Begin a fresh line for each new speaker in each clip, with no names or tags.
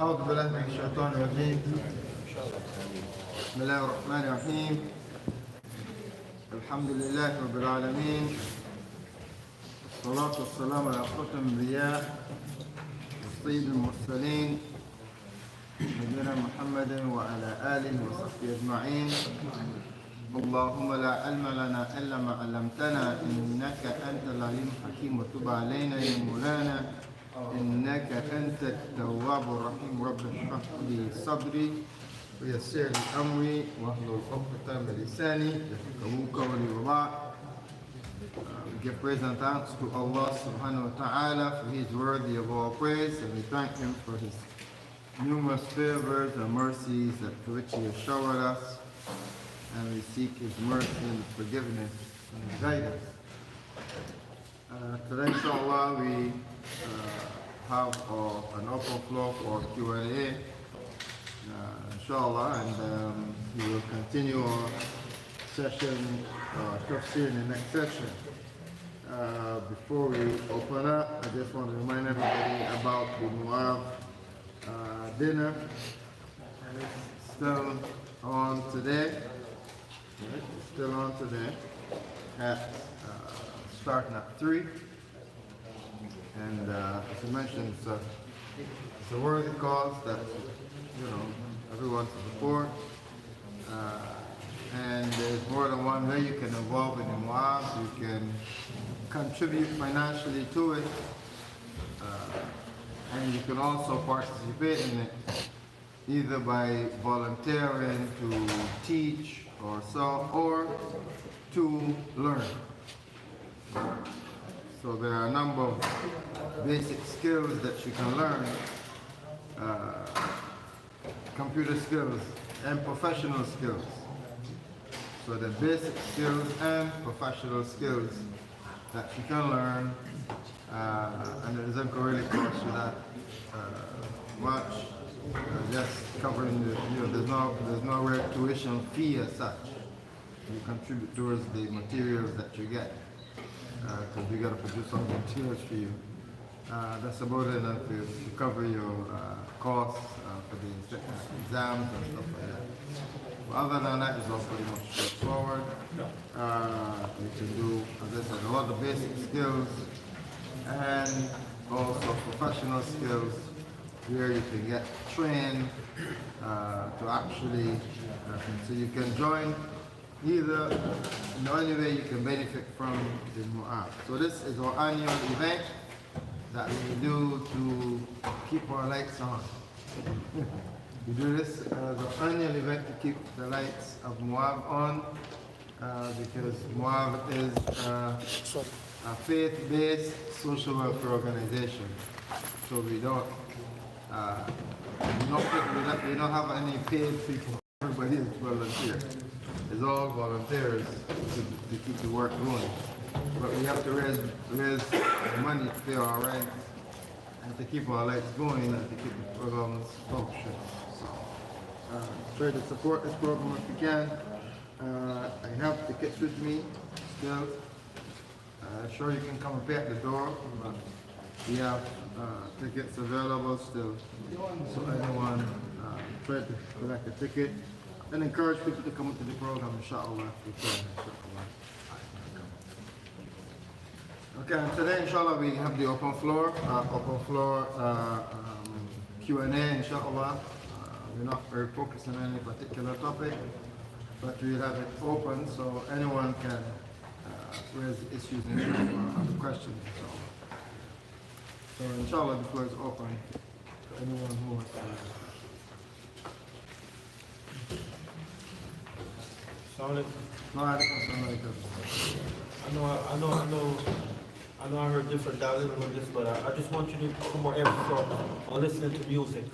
أعوذ بالله من الشيطان الرجيم. بسم الله الرحمن الرحيم. الحمد لله رب العالمين، والصلاة والسلام على أشرف الأنبياء والسيد المرسلين نبينا محمد وعلى آله وصحبه أجمعين. اللهم لا علم لنا إلا ما علمتنا إنك أنت العليم الحكيم، وتب علينا يا مولانا إنك أنت التواب الرحيم. رب اشرح لي صدري ويسر لي أمري واحلل عقدة من لساني يفقهوا قولي. وبعد. We give praise and thanks to Allah subhanahu wa ta'ala, for He is worthy of all praise, and we thank Him for His numerous favors and mercies that for which He has showered us, and we seek His mercy and forgiveness and guidance. Today, inshallah, we have an open floor for Q&A, inshallah, and we will continue our session, tafsir in the next session. Before we open up, I just want to remind everybody about the Mu'adh dinner. It's still on today. It's still on today at starting at 3. And as I mentioned, it's a worthy cause that everyone to support. And there's more than one way you can involve in the Mu'adh. You can contribute financially to it, and you can also participate in it either by volunteering to teach or to learn. So there are a number of basic skills that you can learn, computer skills and professional skills. So the basic skills and professional skills that you can learn, and it doesn't really cost you that much. Just covering there's no real tuition fee as such. You contribute towards the materials that you get, because we got to produce some materials for you. That's about it enough to cover your costs for the exams and stuff like that. But other than that, it's all pretty much straightforward. You can do, as I said, a lot of basic skills and also professional skills where you can get trained to actually, so you can join either in the only way you can benefit from the Mu'adh. So this is our annual event that we do to keep our lights on. We do this as an annual event to keep the lights of Mu'adh on, because Mu'adh is a faith-based social welfare organization. So we don't have any paid people. Everybody is volunteer. It's all volunteers to keep the work going. But we have to raise money to pay our rent and to keep our lights going and to keep the programs functioning. So try to support this program if you can. I have tickets with me still. Sure, you can come and pay at the door. But we have tickets available still. So anyone try to collect a ticket and encourage people to come to the program, inshallah, if you can, inshallah. Okay, and today, inshallah, we have the open floor Q&A, inshallah. We're not very focused on any particular topic, but we have it open so anyone can raise issues and other questions. So inshallah, the floor is open to anyone who wants to.
I heard different dialects on this, but I just want you to put more emphasis on listening to music.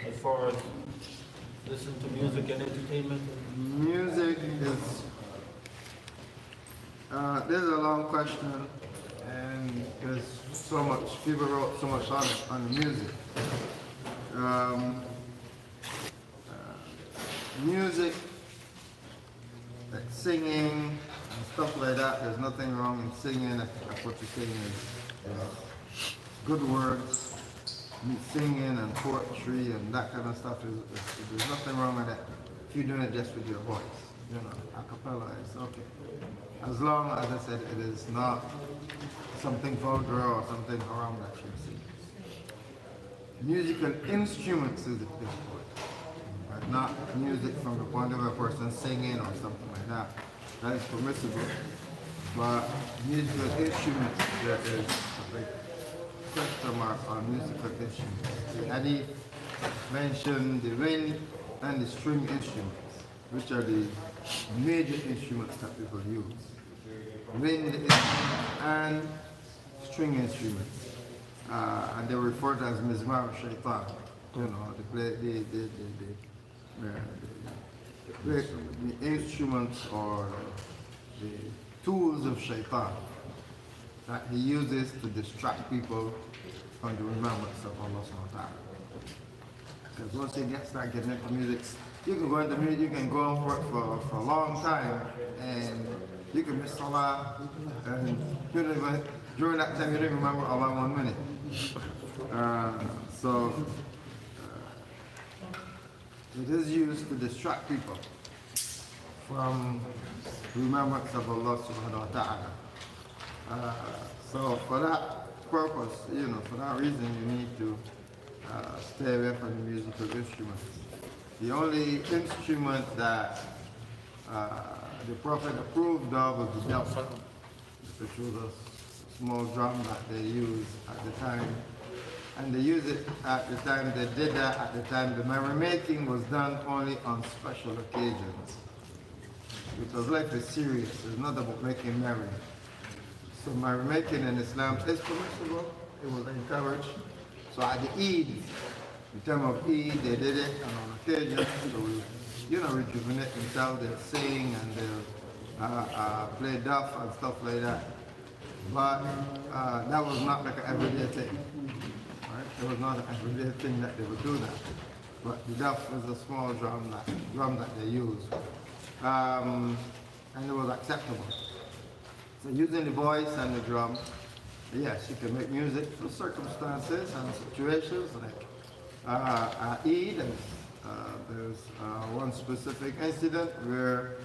As far as listening to music and entertainment.
Music is, this is a long question, and there's so much, people wrote so much on the music. Music, like singing and stuff like that, there's nothing wrong in singing if what you're singing is good words singing and poetry and that kind of stuff there's nothing wrong with that. If you're doing it just with your voice, you know, a cappella is okay. As long as I said it is not something vulgar or something haram that you sing. Musical instruments is the thing, but not music from the point of a person singing or something like that. That is permissible. But musical instruments, there is a big question mark on musical instruments. The Hadith mentioned the wind and the string instruments, which are the major instruments that people use. Wind instruments and string instruments. And they were referred to as mizmar shaitan. You know, the instruments or the tools of shaitan that he uses to distract people from the remembrance of Allah subhanahu wa ta'ala. Because once you start getting into music, you can go into music, you can go on for a long time and you can miss Salah and you don't even, during that time you don't remember Allah 1 minute. It is used to distract people from remembrance of Allah subhanahu wa ta'ala. So for that purpose, you know, for that reason you need to stay away from the musical instruments. The only instrument that the Prophet approved of was the daf, which was a small drum that they used at the time. And they used it at the time, they did that at the time. The merrymaking was done only on special occasions. Because life is serious, it's not about making merry. So merrymaking in Islam is permissible, it was encouraged. So at the Eid, the time of Eid, they did it on occasions to, you know, rejuvenate themselves. They'll sing and they'll play duff and stuff like that. But that was not like an everyday thing. Right? It was not an everyday thing that they would do that. But the duff was a small drum that they used. And it was acceptable. So using the voice and the drum, yes, you can make music for circumstances and situations like Eid. There's one specific incident where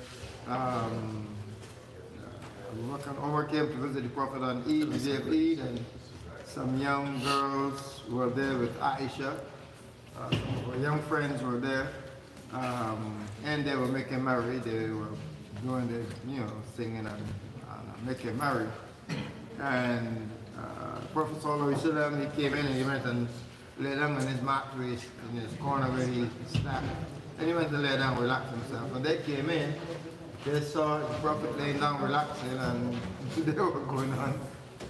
Umar came to visit the Prophet on Eid, the day of Eid, and some young girls were there with Aisha. Some young friends were there, and they were making merry. They were doing the, you know, singing and making merry. And Prophet Sallallahu Alaihi Wasallam, he came in and he went and lay down on his mattress in his corner where he slept. And he went to lay down, relax himself. And they came in, they saw the Prophet laying down, relaxing, and they were going on.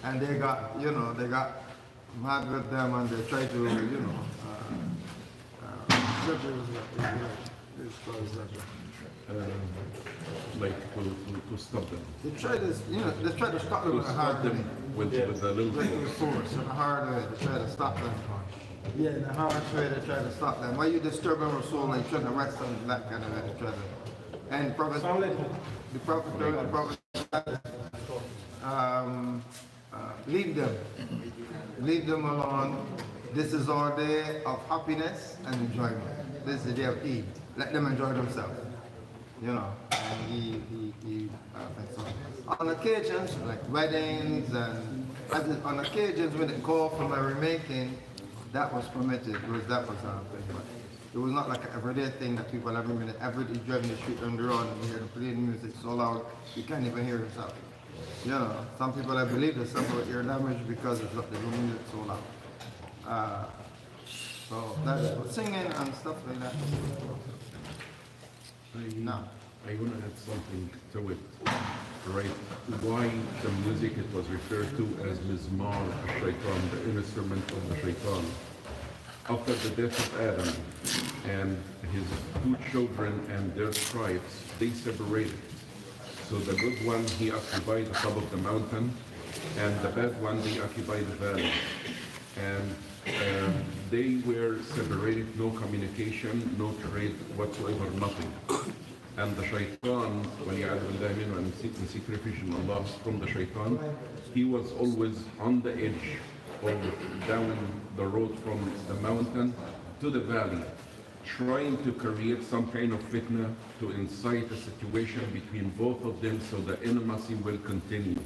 And they got, you know, they got mad with them and they tried to, you know,
like to stop them.
they tried to, you know, they tried to stop them
To
with a
stop
hard way.
them with a little
Like
force.
with force, in a hard way, they try to stop them. Yeah, in a harsh way, they try to stop them. Why you disturbing our soul and trying to rest on that kind of way, they try to. And the Prophet, leave them alone. This is our day of happiness and enjoyment. This is the day of Eid. Let them enjoy themselves. You know, and he thinks so. On occasions, like weddings and on occasions when it called for merrymaking, that was permitted. That was thing, but it was not like an everyday thing that people every minute, every day driving the street on the road and you hear them playing music so loud you can't even hear yourself. You know, some people I believe there's some ear damage because it's not the music so loud. So that's singing and stuff like that. No.
I want to add something to it, right? Why the music, it was referred to as Mizmar al-Shaitan, the instrument of the Shaitan. After the death of Adam and his 2 children and their tribes, they separated. So the good one, he occupied the top of the mountain, and the bad one, they occupied the valley. And they were separated, no communication, no trade whatsoever, nothing. And the shaitan, and seek refuge in Allah from the shaitan, he was always on the edge or down the road from the mountain to the valley, trying to create some kind of fitna to incite a situation between both of them so the intimacy will continue.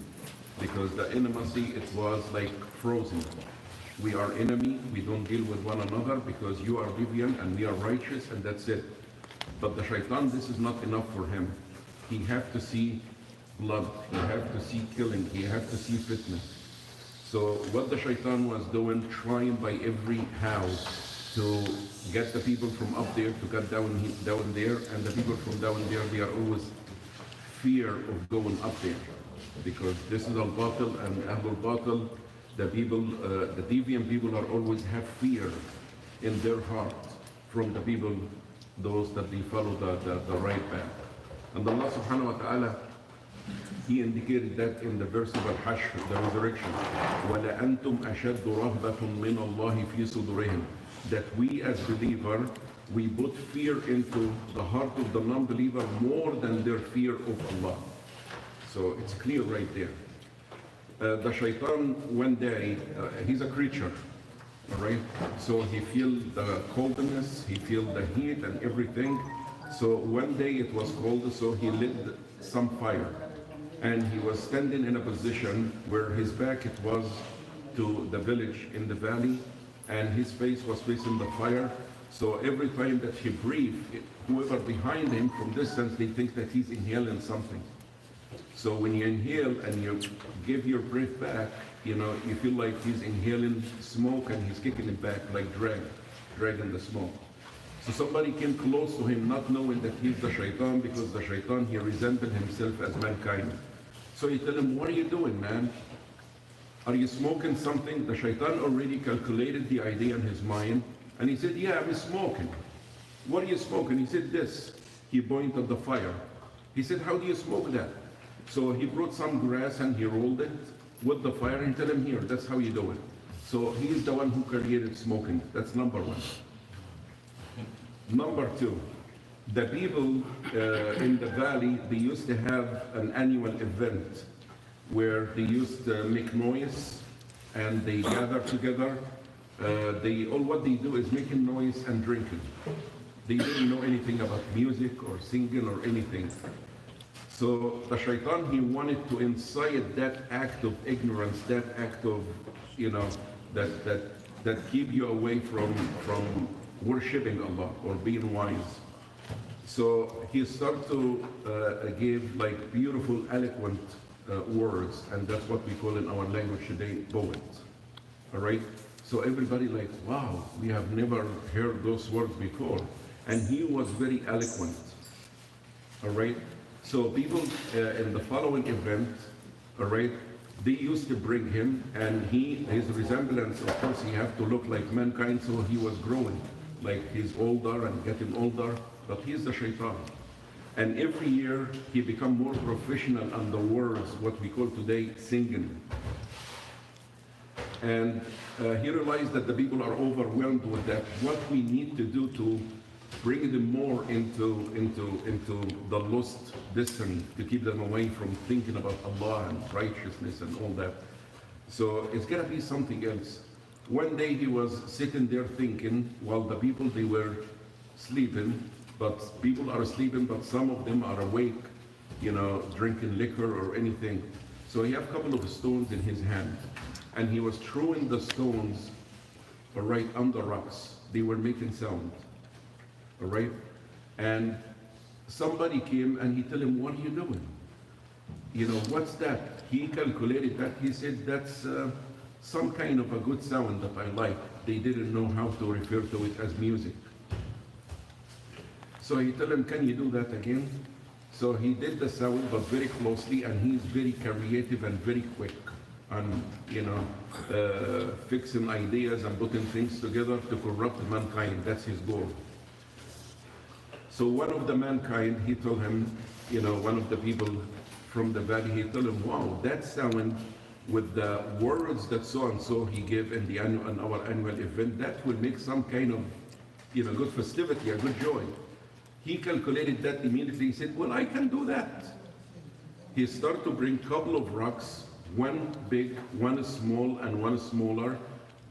Because the intimacy, it was like frozen. We are enemy, we don't deal with one another because you are deviant and we are righteous, and that's it. But the shaitan, this is not enough for him. He have to see blood, he have to see killing, he have to see fitna. So what the shaitan was doing, trying by every how to get the people from up there to get down there, and the people from down there, they are always fear of going up there. Because this is al-batil, and al-batil, the people, the deviant people are always have fear in their heart from the people, those that they follow the right path. And Allah subhanahu wa ta'ala, He indicated that in the verse of Al-Hashr, the resurrection. وَلَأَنْتُمْ أَشَدُّ رَهْبَةٌ مِّنَ اللَّهِ فِي صُدُورِهِمْ. That we as believer, we put fear into the heart of the non-believer more than their fear of Allah. So it's clear right there. The shaitan, one day, he's a creature, all right? So he feels the coldness, he feels the heat and everything. So one day it was cold, so he lit some fire. And he was standing in a position where his back it was to the village in the valley, and his face was facing the fire. So every time that he breathed, whoever behind him from distance, they think that he's inhaling something. So when you inhale and you give your breath back, you know, you feel like he's inhaling smoke and he's kicking it back like dragging the smoke. So somebody came close to him not knowing that he's the shaitan, because the shaitan, he resembled himself as mankind. So he told him, what are you doing, man? Are you smoking something? The shaitan already calculated the idea in his mind, and he said, yeah, I'm smoking. What are you smoking? He said, this. He pointed at the fire. He said, how do you smoke that? So he brought some grass and he rolled it with the fire and told him, here, that's how you do it. So he is the one who created smoking. That's number one. Number two, the people in the valley, they used to have an annual event where they used to make noise and they gather together. What they do is making noise and drinking. They didn't know anything about music or singing or anything. So the shaitan, he wanted to incite that act of ignorance, that act of, you know, that keep you away from worshipping Allah or being wise. So he started to give like beautiful, eloquent words, and that's what we call in our language today, poets. All right? So everybody like, wow, we have never heard those words before. And he was very eloquent. All right? So people in the following event, all right, they used to bring him, and his resemblance, of course, he had to look like mankind, so he was growing. Like he's older and getting older, but he's the shaitan. And every year he become more professional on the words, what we call today singing. And he realized that the people are overwhelmed with that. What we need to do to bring them more into the lost destiny, to keep them away from thinking about Allah and righteousness and all that. So it's got to be something else. One day he was sitting there thinking, while the people, they were sleeping, but people are sleeping, but some of them are awake, you know, drinking liquor or anything. So he had a couple of stones in his hand, and he was throwing the stones right on the rocks. They were making sound, all right? And somebody came and he told him, what are you doing? You know, what's that? He calculated that. He said, that's some kind of a good sound that I like. They didn't know how to refer to it as music. So he told him, can you do that again? So he did the sound, but very closely, and he's very creative and very quick on, you know, fixing ideas and putting things together to corrupt mankind. That's his goal. So one of the mankind, he told him, you know, one of the people from the valley, he told him, wow, that sound with the words that so-and-so he gave in our annual event, that will make some kind of, you know, good festivity, a good joy. He calculated that immediately. He said, well, I can do that. He started to bring a couple of rocks, one big, one small, and one smaller.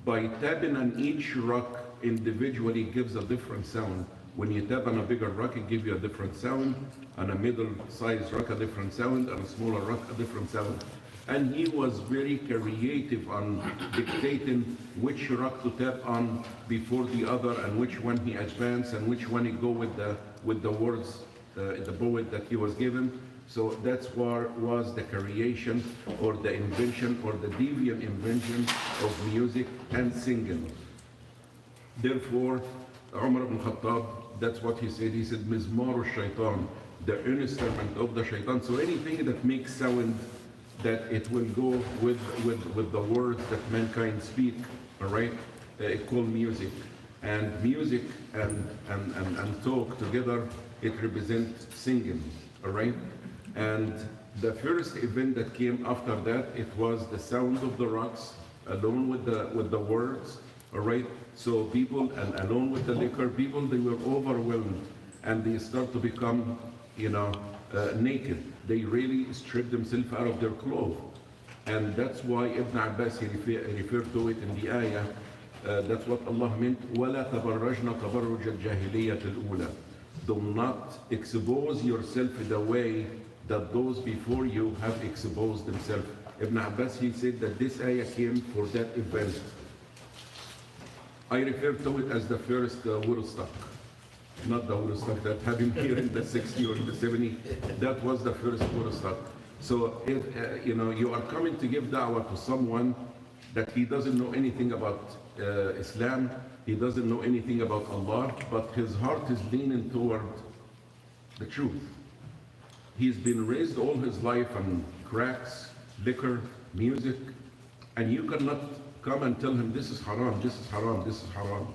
By tapping on each rock individually gives a different sound. When you tap on a bigger rock, it gives you a different sound. On a middle-sized rock, a different sound. On a smaller rock, a different sound. And he was very creative on dictating which rock to tap on before the other, and which one he advanced, and which one he go with the words, the poet that he was given. So that's what was the creation or the invention or the deviant invention of music and singing. Therefore, Umar ibn Khattab, that's what he said. He said, Mizmar al-Shaitan, the instrument of the shaitan. So anything that makes sound, that it will go with the words that mankind speak, all right? It's called music. And music and talk together, it represents singing, all right? And the first event that came after that, it was the sound of the rocks, along with the words, all right? So people, and along with the liquor, people, they were overwhelmed, and they start to become, naked. They really stripped themselves out of their clothes. And that's why Ibn Abbas, he referred to it in the ayah, that's what Allah meant, وَلَا تَبَرَّجْنَا تَبَرُّجَ الْجَاهِلِيَّةِ الْأُولَى. Do not expose yourself in the way that those before you have exposed themselves. Ibn Abbas, he said that this ayah came for that event. I refer to it as the first Woodstock. Not the Woodstock that happened here in the 60s or the 70s. That was the first Woodstock. So if you are coming to give da'wah to someone that he doesn't know anything about Islam, he doesn't know anything about Allah, but his heart is leaning toward the truth. He's been raised all his life on cracks, liquor, music, and you cannot come and tell him this is haram, this is haram, this is haram.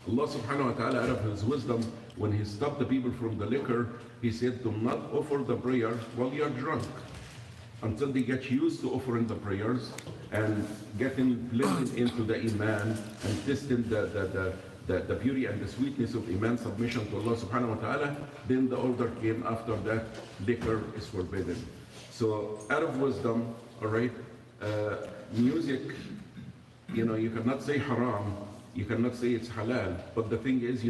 Allah subhanahu wa ta'ala, out of his wisdom, when he stopped the people from the liquor, he said, do not offer the prayer while you're drunk, until they get used to offering the prayers and getting blended into the iman and testing the beauty and the sweetness of iman submission to Allah subhanahu wa ta'ala. Then the order came after that, liquor is forbidden. So out of wisdom, all right, music, you cannot say haram, you cannot say it's halal, but the thing is,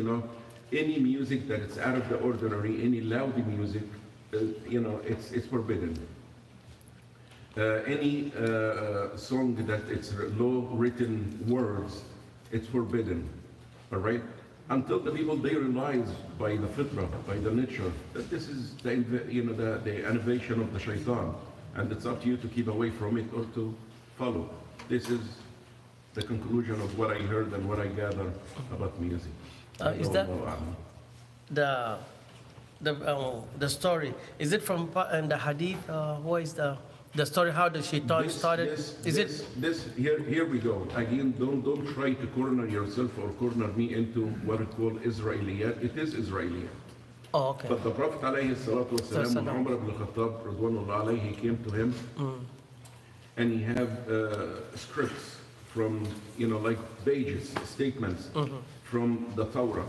any music that is out of the ordinary, any loud music, it's forbidden. Any song that it's low written words, it's forbidden, all right? Until the people, they realize by the fitrah, by the nature, that this is the innovation of the shaitan, and it's up to you to keep away from it or to follow. This is the conclusion of what I heard and what I gather about music.
Is that the story? Is it from in the hadith? What is the story? How the shaitan started?
Here we go. Again, don't try to corner yourself or corner me into what we call Israeliyat. It is Israeliyat.
Oh, okay.
But the Prophet alayhi salatu wasalam, when Umar ibn Khattab, Ridwanullah alayhi, he came to him, and he have scripts from, like pages, statements from the Torah.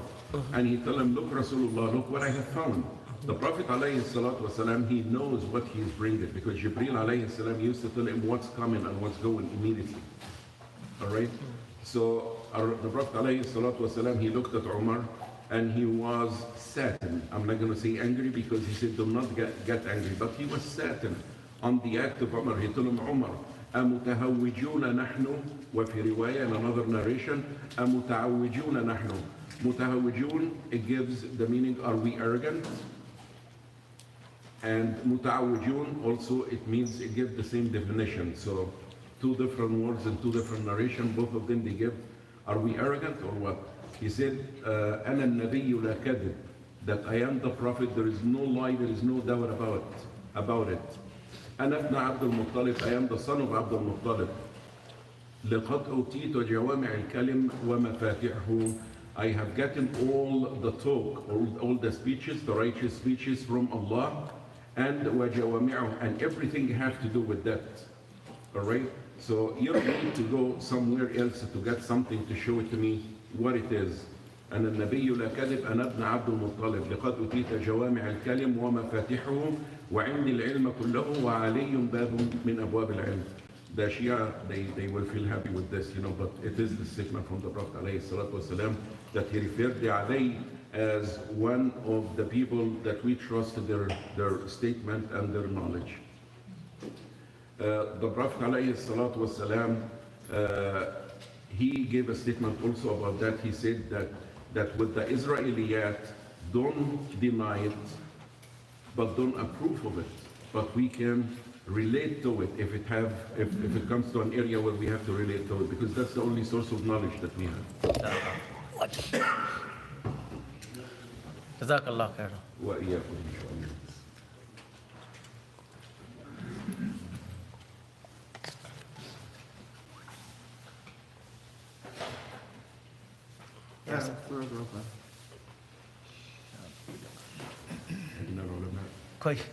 And he tell him, look, Rasulullah, look what I have found. The Prophet alayhi salatu wasalam, he knows what he is bringing, because Jibreel alayhi salam used to tell him what's coming and what's going immediately. All right? So the Prophet alayhi salatu wasalam, he looked at Umar and he was saddened. I'm not going to say angry, because he said do not get angry, but he was saddened on the act of Umar. He told him, Umar, أمتهوجون نحن, وفي رواية in another narration, أمتعوجون نحن. Mutahawwijun, it gives the meaning, are we arrogant? And muta'awwijun also, it means, it gives the same definition. So two different words and two different narration, both of them they give, are we arrogant or what? He said, أنا النبي لا كذب, that I am the prophet, there is no lie, there is no doubt about it. أنا ابن عبد المطلب, I am the son of Abd al-Muttalib. لقد أوتيت جوامع الكلم ومفاتيحه, I have gotten all the talk, all the speeches, the righteous speeches from Allah, and وَجَوَامِعُ, and everything has to do with that. All right? So you don't need to go somewhere else to get something to show it to me what it is. أنا النبي لا كذب أنا ابن عبد المطلب لقد أوتيت جوامع الكلم ومفاتيحه وعندي العلم كله وعلي باب من أبواب العلم. the Shia, they will feel happy with this, but it is the statement from the Prophet alayhi salatu wasalam, that he referred to Ali as one of the people that we trust their statement and their knowledge. The Prophet alayhi salatu wasalam, he gave a statement also about that. He said that with the Israeliyat, don't deny it, but don't approve of it. But we can relate to it if it comes to an area where we have to relate to it, because that's the only source of knowledge that we have.
Jazakallah khair.
وإياكم إن شاء الله.
Yeah, floor is open.
من العلماء.
Quite.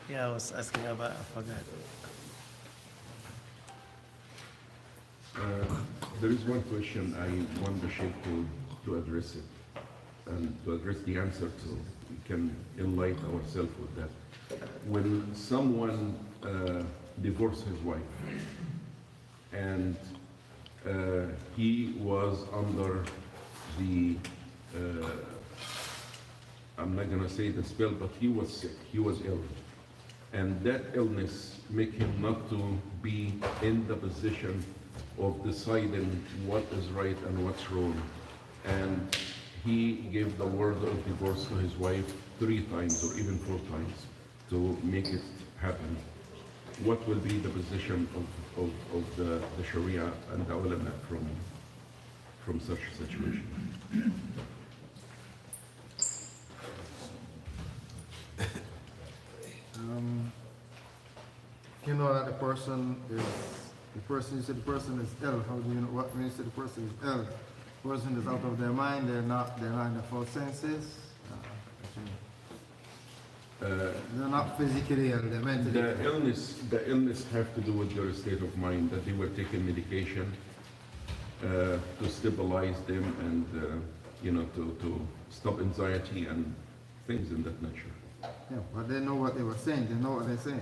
Yeah, I was asking about, I forgot.
There is one question I want the Sheikh to address it, and to address the answer to. We can enlighten ourselves with that. When someone divorced his wife, and he was under the, I'm not gonna say the spell, but he was sick, he was ill. And that illness make him not to be in the position of deciding what is right and what's wrong. And he gave the word of divorce to his wife 3 times or even 4 times to make it happen. What will be the position of the Sharia and the ulama from such a situation?
You know that the person you said the person is ill. How do you know what when you say the person is ill? The person is out of their mind, they're not in their full senses. They're not physically ill, they're mentally ill.
The illness have to do with their state of mind, that they were taking medication to stabilize them and to stop anxiety and things in that nature.
Yeah, but they know what they were saying, they know what they're saying.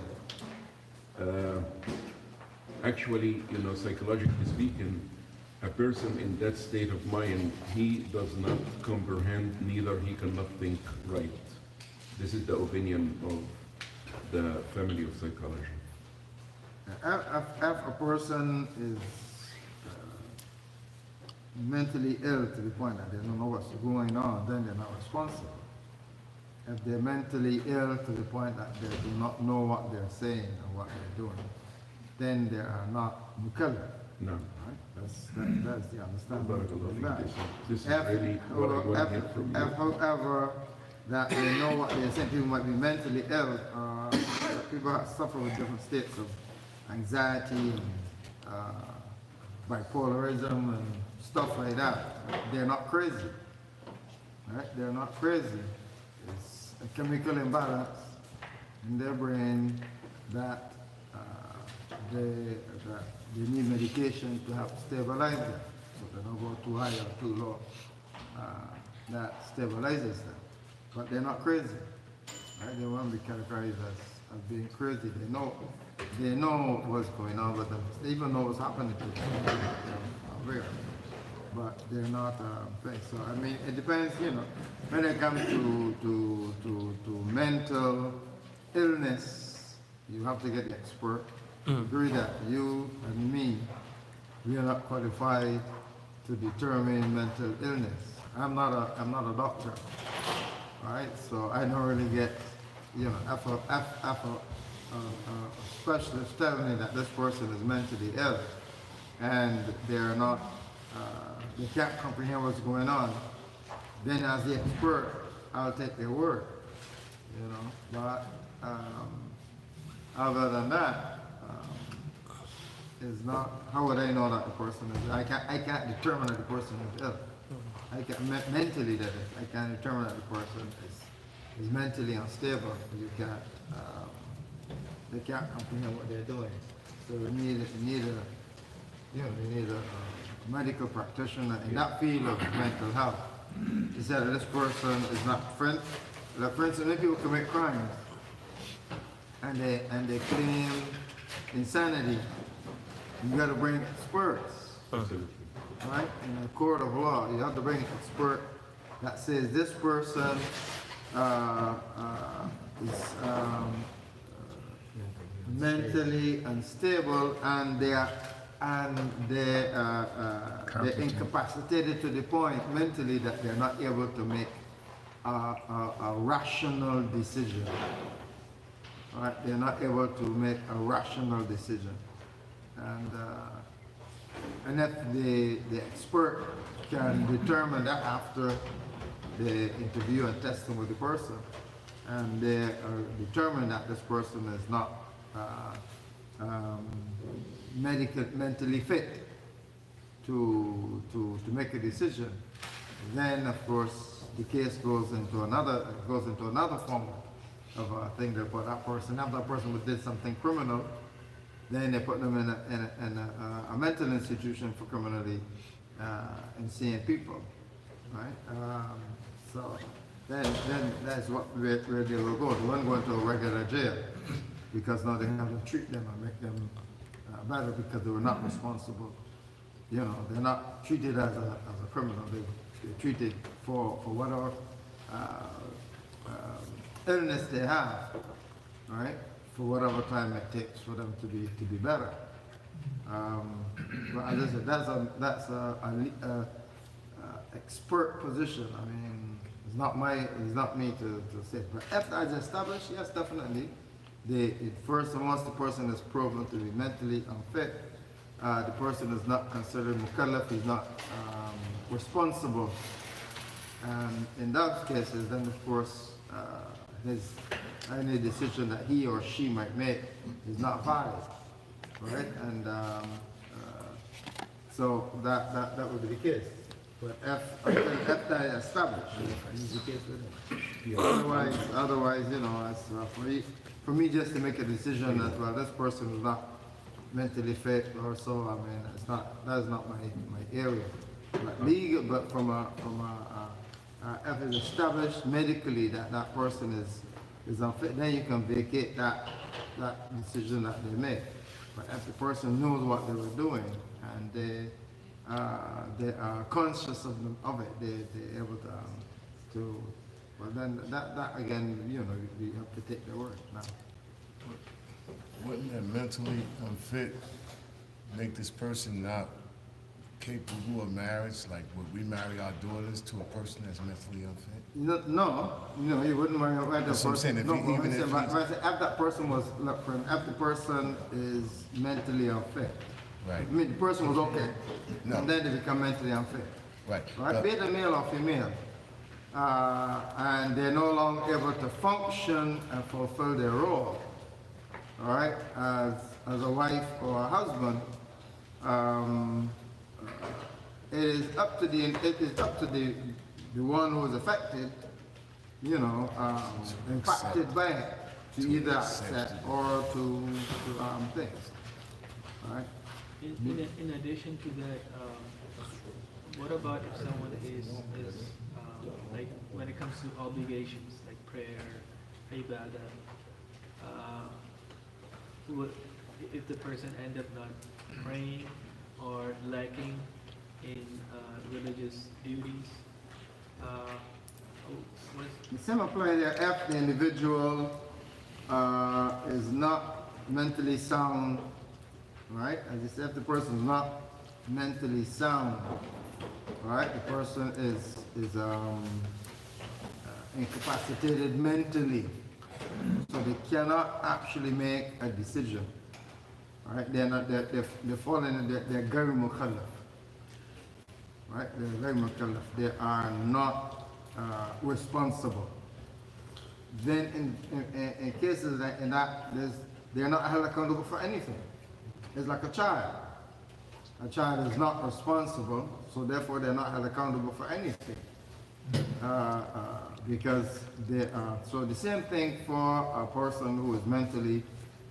Actually, psychologically speaking, a person in that state of mind, he does not comprehend, neither he cannot think right. This is the opinion of the family of psychology.
If a person is mentally ill to the point that they don't know what's going on, then they're not responsible. If they're mentally ill to the point that they do not know what they're saying or what they're doing, then they are not mukallaf.
No.
Right? That's the understanding of that.
This is really what I want to hear from you.
However, that they know what they're saying, people might be mentally ill, people suffer with different states of anxiety and bipolarism and stuff like that. They're not crazy. Right? They're not crazy. It's a chemical imbalance in their brain that they need medication to help stabilize them, so they don't go too high or too low. That stabilizes them, but they're not crazy. Right? They won't be characterized as being crazy. They know what's going on with them. They even know what's happening to them. They're aware. But they're not so I mean, it depends, when it comes to mental illness, you have to get the expert. Agree that you and me, we are not qualified to determine mental illness. I'm not a doctor, right? So I don't really get, if a specialist telling me that this person is mentally ill and they're not, they can't comprehend what's going on, then as the expert, I'll take their word, But other than that, is not. How would I know that the person is? I can't determine that the person is ill. I can mentally that is. I can't determine that the person is mentally unstable. You can't. They can't comprehend what they're doing. So you need a medical practitioner in that field of mental health. He said that this person is not friend. For instance, many people commit crimes, and they claim insanity, you gotta bring experts,
Absolutely.
right? In a court of law, you have to bring an expert that says this person is mentally unstable and they're incapacitated to the point mentally that they're not able to make a rational decision. Right? They're not able to make a rational decision. And if the expert can determine that after the interview and testing with the person, and they determine that this person is not mentally fit to make a decision, then of course the case goes into another form of a thing. They put that person, if that person did something criminal, then they put them in a mental institution for criminally insane people, right? So then that's where they will go. They won't go into a regular jail because now they have to treat them and make them better because they were not responsible. You know, they're not treated as a criminal. They're treated for whatever illness they have, right? For whatever time it takes for them to be better. But as I said, that's a expert position. I mean, it's not me to say. But after it's established, yes, definitely. First, once the person is proven to be mentally unfit, the person is not considered mukallaf, he's not responsible. And in those cases, then of course, any decision that he or she might make is not valid, right? And so that would be the case. But if that is established, is the case with it. Otherwise, you know, as for me just to make a decision that well, this person is not mentally fit or so, I mean, that is not my area. But legal, but if it's established medically that that person is unfit, then you can vacate that decision that they make. But if the person knows what they were doing and they are conscious of it, they're able to well then that again, you know, you have to take their word now.
Wouldn't that mentally unfit make this person not capable of marriage? Like, would we marry our daughters to a person that's mentally unfit?
No, you wouldn't marry that
That's what I'm saying,
person.
if
No,
he- even if he's-
if that person was, look, if the person is mentally unfit,
Right.
I mean, the person was okay,
No.
and then they become mentally unfit.
Right.
Right, be it a male or female, and they're no longer able to function and fulfill their role, all right, as a wife or a husband. It is up to the one who is affected, you know, impacted by it, to either accept or to things, all right.
In addition to that, what about if someone is like when it comes to obligations like prayer, ibadah, if the person end up not praying or lacking in religious duties,
The same apply there if the individual is not mentally sound, right? As you said, if the person is not mentally sound, right? The person is incapacitated mentally, so they cannot actually make a decision, right? They're falling in they're gairu mukallaf, right? They're gairu mukallaf. They are not responsible. Then in cases like in that, they're not held accountable for anything. It's like a child. A child is not responsible, so therefore they're not held accountable for anything. Because they are, so the same thing for a person who is mentally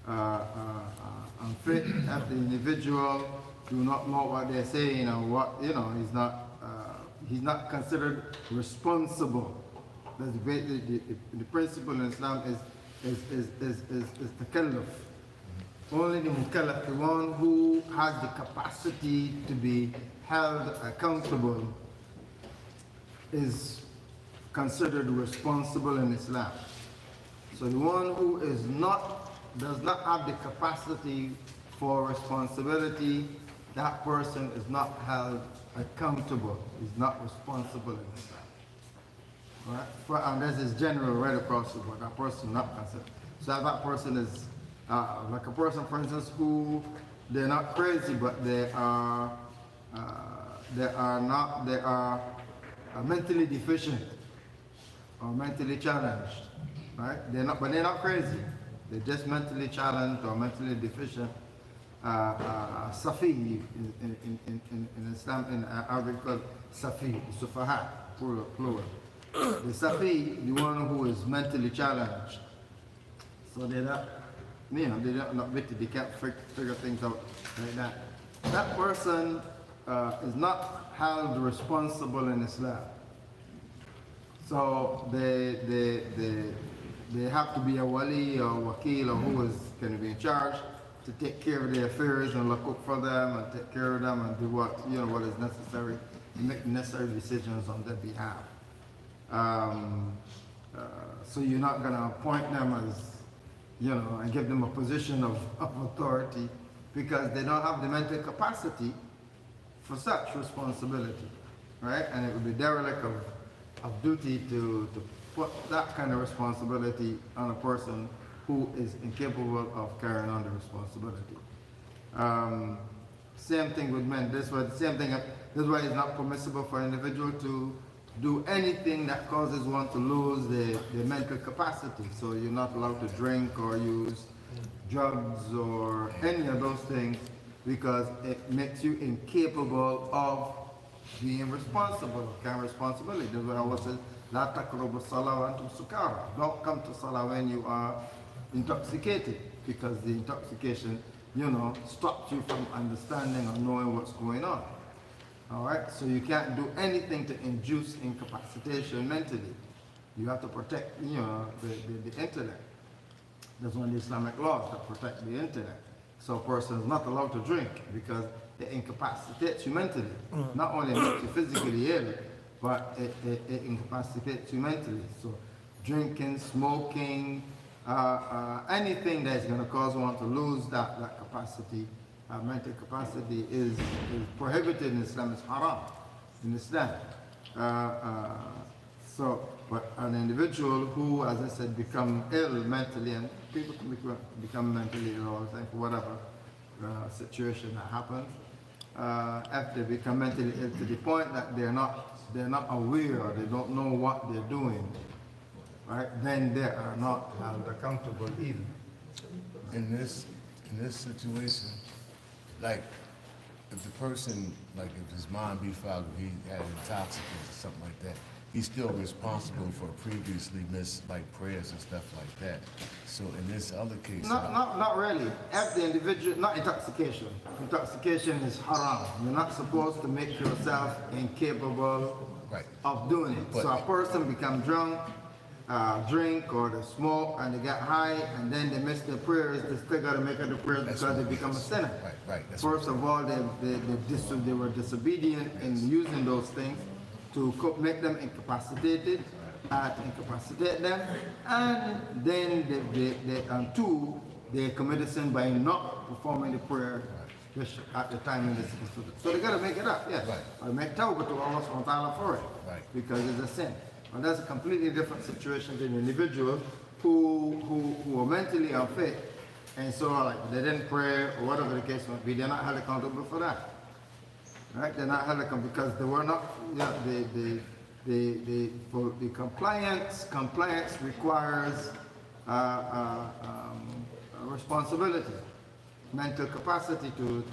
unfit. If the individual do not know what they're saying or what, you know, he's not considered responsible. That's the principle in Islam is takalluf. only the mukallaf, the one who has the capacity to be held accountable, is considered responsible in Islam. So the one who does not have the capacity for responsibility, that person is not held accountable, is not responsible in Islam. Right? And this is general right across the board. That person is not considered. So that person is like a person, for instance, who they're not crazy, but they are mentally deficient or mentally challenged. Right? But they're not crazy. They're just mentally challenged or mentally deficient. Safi in Islam, in Arabic called Safi, Sufaha, plural. The Safi, the one who is mentally challenged. So they're not, they're not witty, they can't figure things out like that. That person is not held responsible in Islam. So they have to be a wali or wakil or who is going to be in charge to take care of their affairs and look out for them and take care of them and do what is necessary and make necessary decisions on their behalf. So you're not going to appoint them as, and give them a position of authority because they don't have the mental capacity for such responsibility, right? And it would be derelict of duty to put that kind of responsibility on a person who is incapable of carrying on the responsibility. Same thing with men. This is why it's not permissible for an individual to do anything that causes one to lose their mental capacity. So you're not allowed to drink or use drugs or any of those things because it makes you incapable of being responsible, carrying responsibility. That's what Allah says, La taqrabu salah wa antum sukara. Don't come to salah when you are intoxicated, because the intoxication, stops you from understanding or knowing what's going on. All right, so you can't do anything to induce incapacitation mentally. You have to protect, the intellect. There's one of the Islamic laws that protect the intellect. So a person is not allowed to drink because it incapacitates you mentally. Not only makes you physically ill, but it incapacitates you mentally. So drinking, smoking, anything that's going to cause one to lose that capacity, mental capacity is prohibited in Islam, it's haram in Islam. But an individual who, as I said, become ill mentally, and people can become mentally ill all the time for whatever situation that happens, if they become mentally ill to the point that they're not aware or they don't know what they're doing, right? Then they are not held accountable either.
In this situation, like if the person, like if his mind be fogged, if he had intoxicants or something like that, he's still responsible for previously missed like prayers and stuff like that. So in this other case,
not really. If the individual, not intoxication. Intoxication is haram. You're not supposed to make yourself incapable of doing it. So a person become drunk, drink or they smoke and they get high and then they miss their prayers, they still got to make other prayers because they become a sinner. First of all, they were disobedient in using those things to make them incapacitated, to incapacitate them, and then they committed sin by not performing the prayer at the time in the situation. So they got to make it up, yes. Or make tawbah to Allah subhanahu wa ta'ala for it, because it's a sin. And that's a completely different situation than an individual who are mentally unfit, and so like they didn't pray or whatever the case might be, they're not held accountable for that. Right? They're not held accountable because they were not, for the compliance requires responsibility, mental capacity to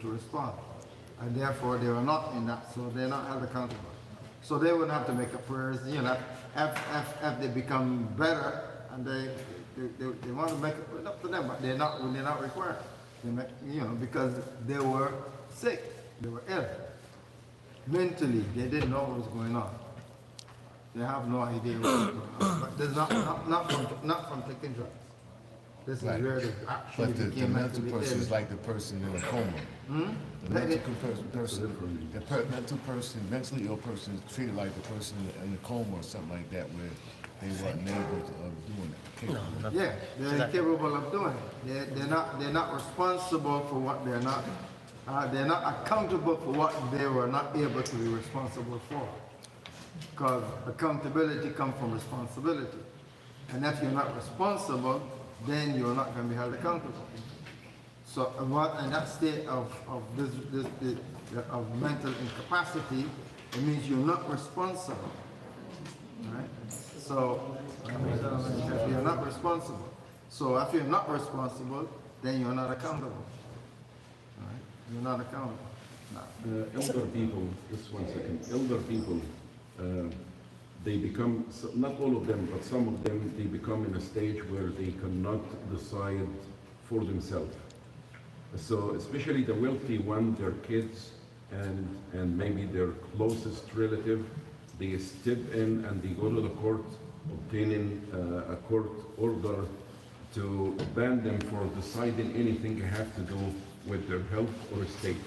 respond. And therefore they were not in that, so they're not held accountable. So they wouldn't have to make up prayers, if they become better and they want to make it up to them, but they're not required. Because they were sick, they were ill. Mentally, they didn't know what was going on. They have no idea what was going on. But there's not from taking drugs. This is
Right.
where they actually
But the
became
mental
mentally
person is
ill.
like the person in a coma. The mental person, mental person, mentally ill person is treated like the person in a coma or something like that, where they weren't able of doing it. capable.
Yeah, they're incapable of doing it. They're not responsible for what they're not accountable for what they were not able to be responsible for. Because accountability comes from responsibility. And if you're not responsible, then you're not going to be held accountable. So in that state of mental incapacity, it means you're not responsible. Right? So if you're not responsible, then you're not accountable. Right? You're not accountable. No.
Elder people, just 1 second, elder people, they become, not all of them, but some of them, they become in a stage where they cannot decide for themselves. So especially the wealthy one, their kids and maybe their closest relative, they step in and they go to the court, obtaining a court order to ban them for deciding anything they have to do with their health or estate.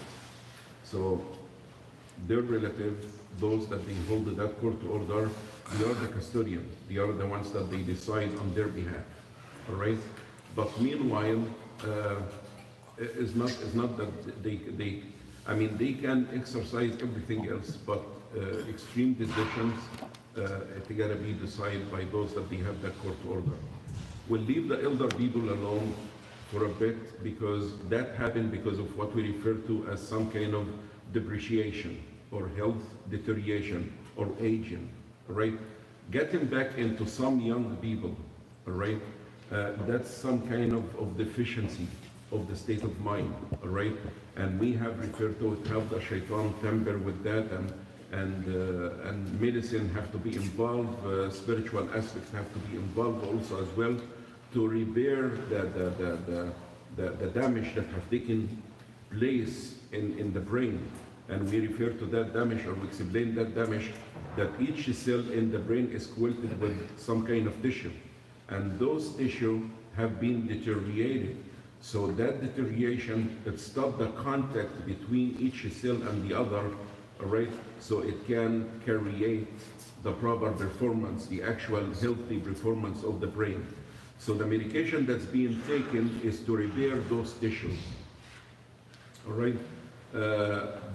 So their relatives, those that they hold that court order, they are the custodian. They are the ones that they decide on their behalf. All right. But meanwhile, it's not that they can exercise everything else, but extreme decisions they gotta be decided by those that they have that court order. We'll leave the elder people alone for a bit because that happened because of what we refer to as some kind of depreciation or health deterioration or aging, all right? Getting back into some young people, all right? That's some kind of deficiency of the state of mind, all right? And we have referred to it, how the shaitan temper with that, and medicine have to be involved, spiritual aspects have to be involved also as well to repair the damage that have taken place in the brain. And we refer to that damage, or we explain that damage, that each cell in the brain is quilted with some kind of tissue. And those tissue have been deteriorated. So that deterioration, it stopped the contact between each cell and the other, all right? So it can create the proper performance, the actual healthy performance of the brain. So the medication that's being taken is to repair those tissues, all right?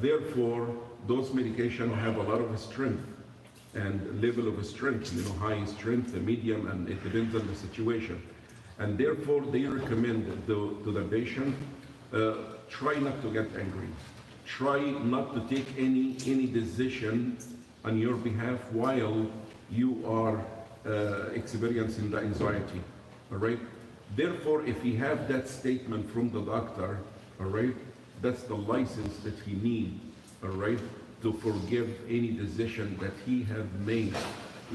Therefore, those medications have a lot of strength and level of strength, high strength, the medium, and it depends on the situation. And therefore, they recommend to the patient, try not to get angry. Try not to take any decision on your behalf while you are experiencing the anxiety, all right? Therefore, if he have that statement from the doctor, all right, that's the license that he needs, all right, to forgive any decision that he have made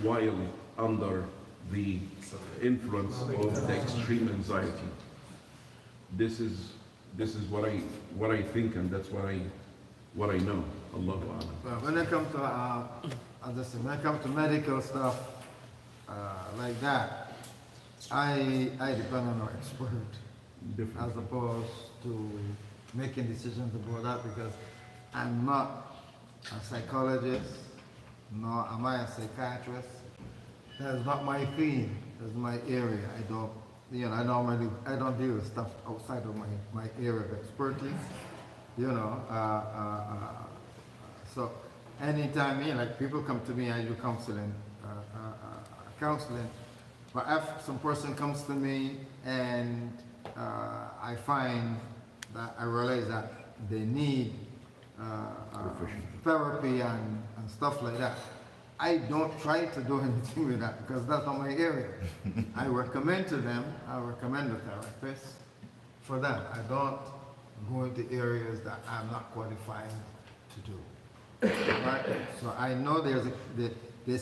while under the influence of the extreme anxiety. This is what I think, and that's what I know. Allahu A'lam.
Well, when it comes to medical stuff like that, I depend on an expert as opposed to making decisions about that, because I'm not a psychologist, nor am I a psychiatrist. That's not my theme. That's my area. I don't deal with stuff outside of my area of expertise. So anytime, like people come to me, I do counseling. But if some person comes to me and I find that I realize that they need therapy and stuff like that, I don't try to do anything with that because that's not my area. I recommend a therapist for that. I don't go into areas that I'm not qualified to do. Right? So I know there's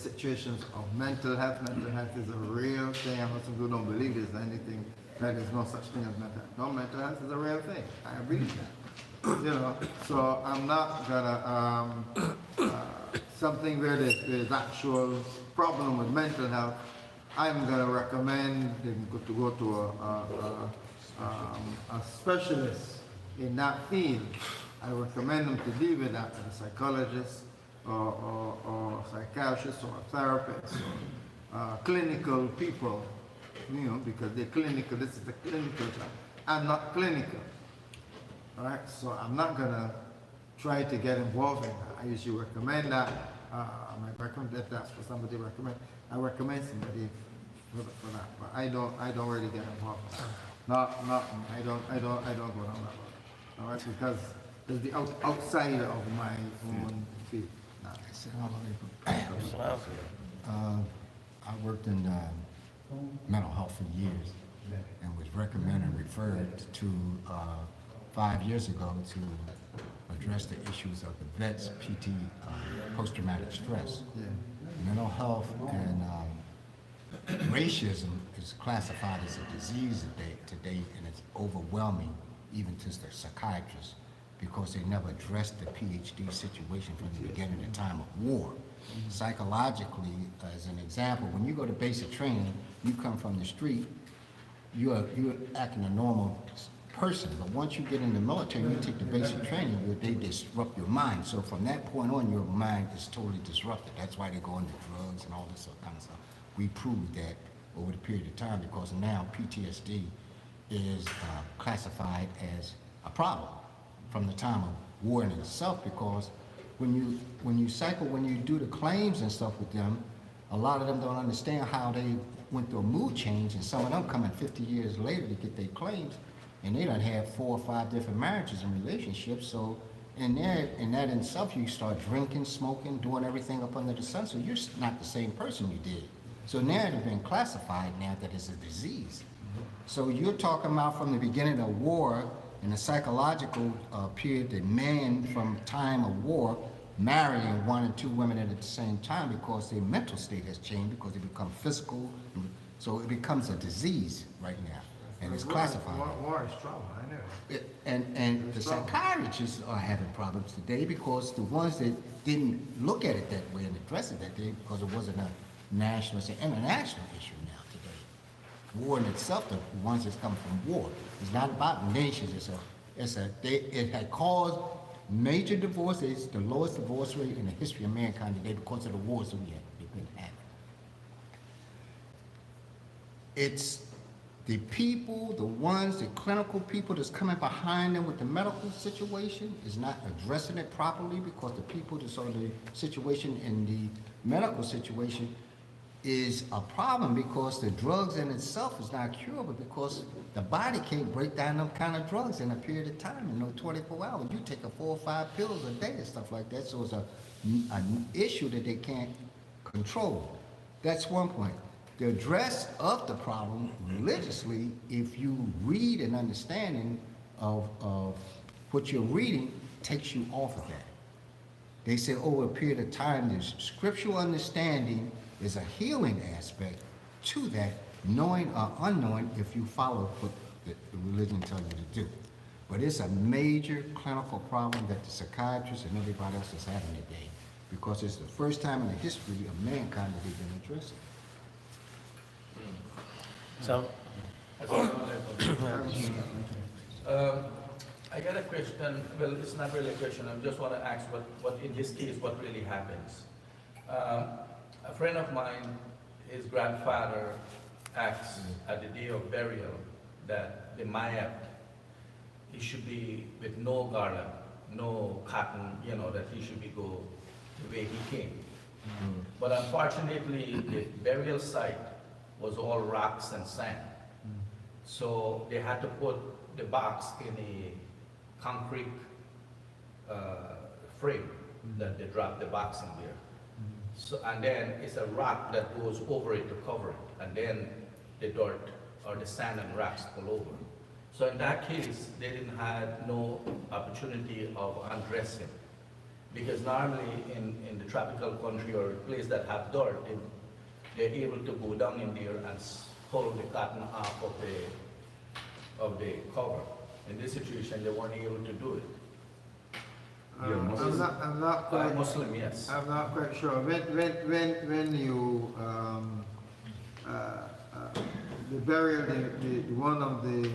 situations of mental health. Mental health is a real thing. I know some people don't believe there's anything, that there's no such thing as mental health. No, mental health is a real thing. I believe that. So I'm not gonna something where there's actual problem with mental health, I'm gonna recommend them to go to a specialist in that field. I recommend them to deal with that, a psychologist or psychiatrist or a therapist or clinical people, you know, because they're clinical. This is the clinical job. I'm not clinical, all right? So I'm not gonna try to get involved in that. I usually recommend that. I might recommend that that's for somebody to recommend. I recommend somebody for that, but I don't really get involved. I don't go down that road. All right, because it's the outside of my own field. Nah.
I worked in mental health for years and was recommended and referred to 5 years ago to address the issues of the vets, PT, post-traumatic stress.
Yeah.
Mental health and racism is classified as a disease today, and it's overwhelming even to the psychiatrists because they never addressed the PhD situation from the beginning of the time of war. Psychologically, as an example, when you go to basic training, you come from the street, you're acting a normal person, but once you get in the military, you take the basic training, they disrupt your mind. So from that point on, your mind is totally disrupted. That's why they go into drugs and all this kind of stuff. We proved that over the period of time because now PTSD is classified as a problem from the time of war in itself, because when you do the claims and stuff with them, a lot of them don't understand how they went through a mood change, and some of them coming 50 years later to get their claims, and they done had 4 or 5 different marriages and relationships. So in that in itself, you start drinking, smoking, doing everything up under the sun, so you're not the same person you did. So now it's been classified now that it's a disease. So you're talking about from the beginning of war and the psychological period that men from time of war marrying 1 and 2 women at the same time because their mental state has changed, because they become physical. So it becomes a disease right now, and it's classified.
War is trauma, I know.
And the psychiatrists are having problems today because the ones that didn't look at it that way and address it that day, because it wasn't a national, it's an international issue now today. War in itself, the ones that come from war, it's not about nations. It had caused major divorce. It's the lowest divorce rate in the history of mankind today because of the wars that we've been having. It's the people, the ones, the clinical people that's coming behind them with the medical situation is not addressing it properly, because the people that's on the situation in the medical situation is a problem, because the drugs in itself is not curable, because the body can't break down them kind of drugs in a period of time in no 24 hours. You take 4 or 5 pills a day and stuff like that, so it's an issue that they can't control. That's one point. The address of the problem religiously, if you read an understanding of what you're reading, takes you off of that. They say over a period of time, there's scriptural understanding is a healing aspect to that, knowing or unknowing, if you follow what the religion tells you to do. But it's a major clinical problem that the psychiatrists and everybody else is having today, because it's the first time in the history of mankind that they've been addressing.
So,
I got a question. Well, it's not really a question. I just want to ask what in this case, what really happens. A friend of mine, his grandfather asked at the day of burial that the mayat, he should be with no garland, no cotton, that he should be go the way he came. Mm-hmm. But unfortunately, the burial site was all rocks and sand. Mm-hmm. So they had to put the box in a concrete frame that they dropped the box in there. So, and then it's a rock that goes over it to cover it, and then the dirt or the sand and rocks all over. So in that case, they didn't have no opportunity of undressing, because normally in the tropical country or place that have dirt, they're able to go down in there and pull the cotton off of the cover. In this situation, they weren't able to do it.
I'm not quite.
Muslim, yes.
I'm not quite sure. When you the burial, one of the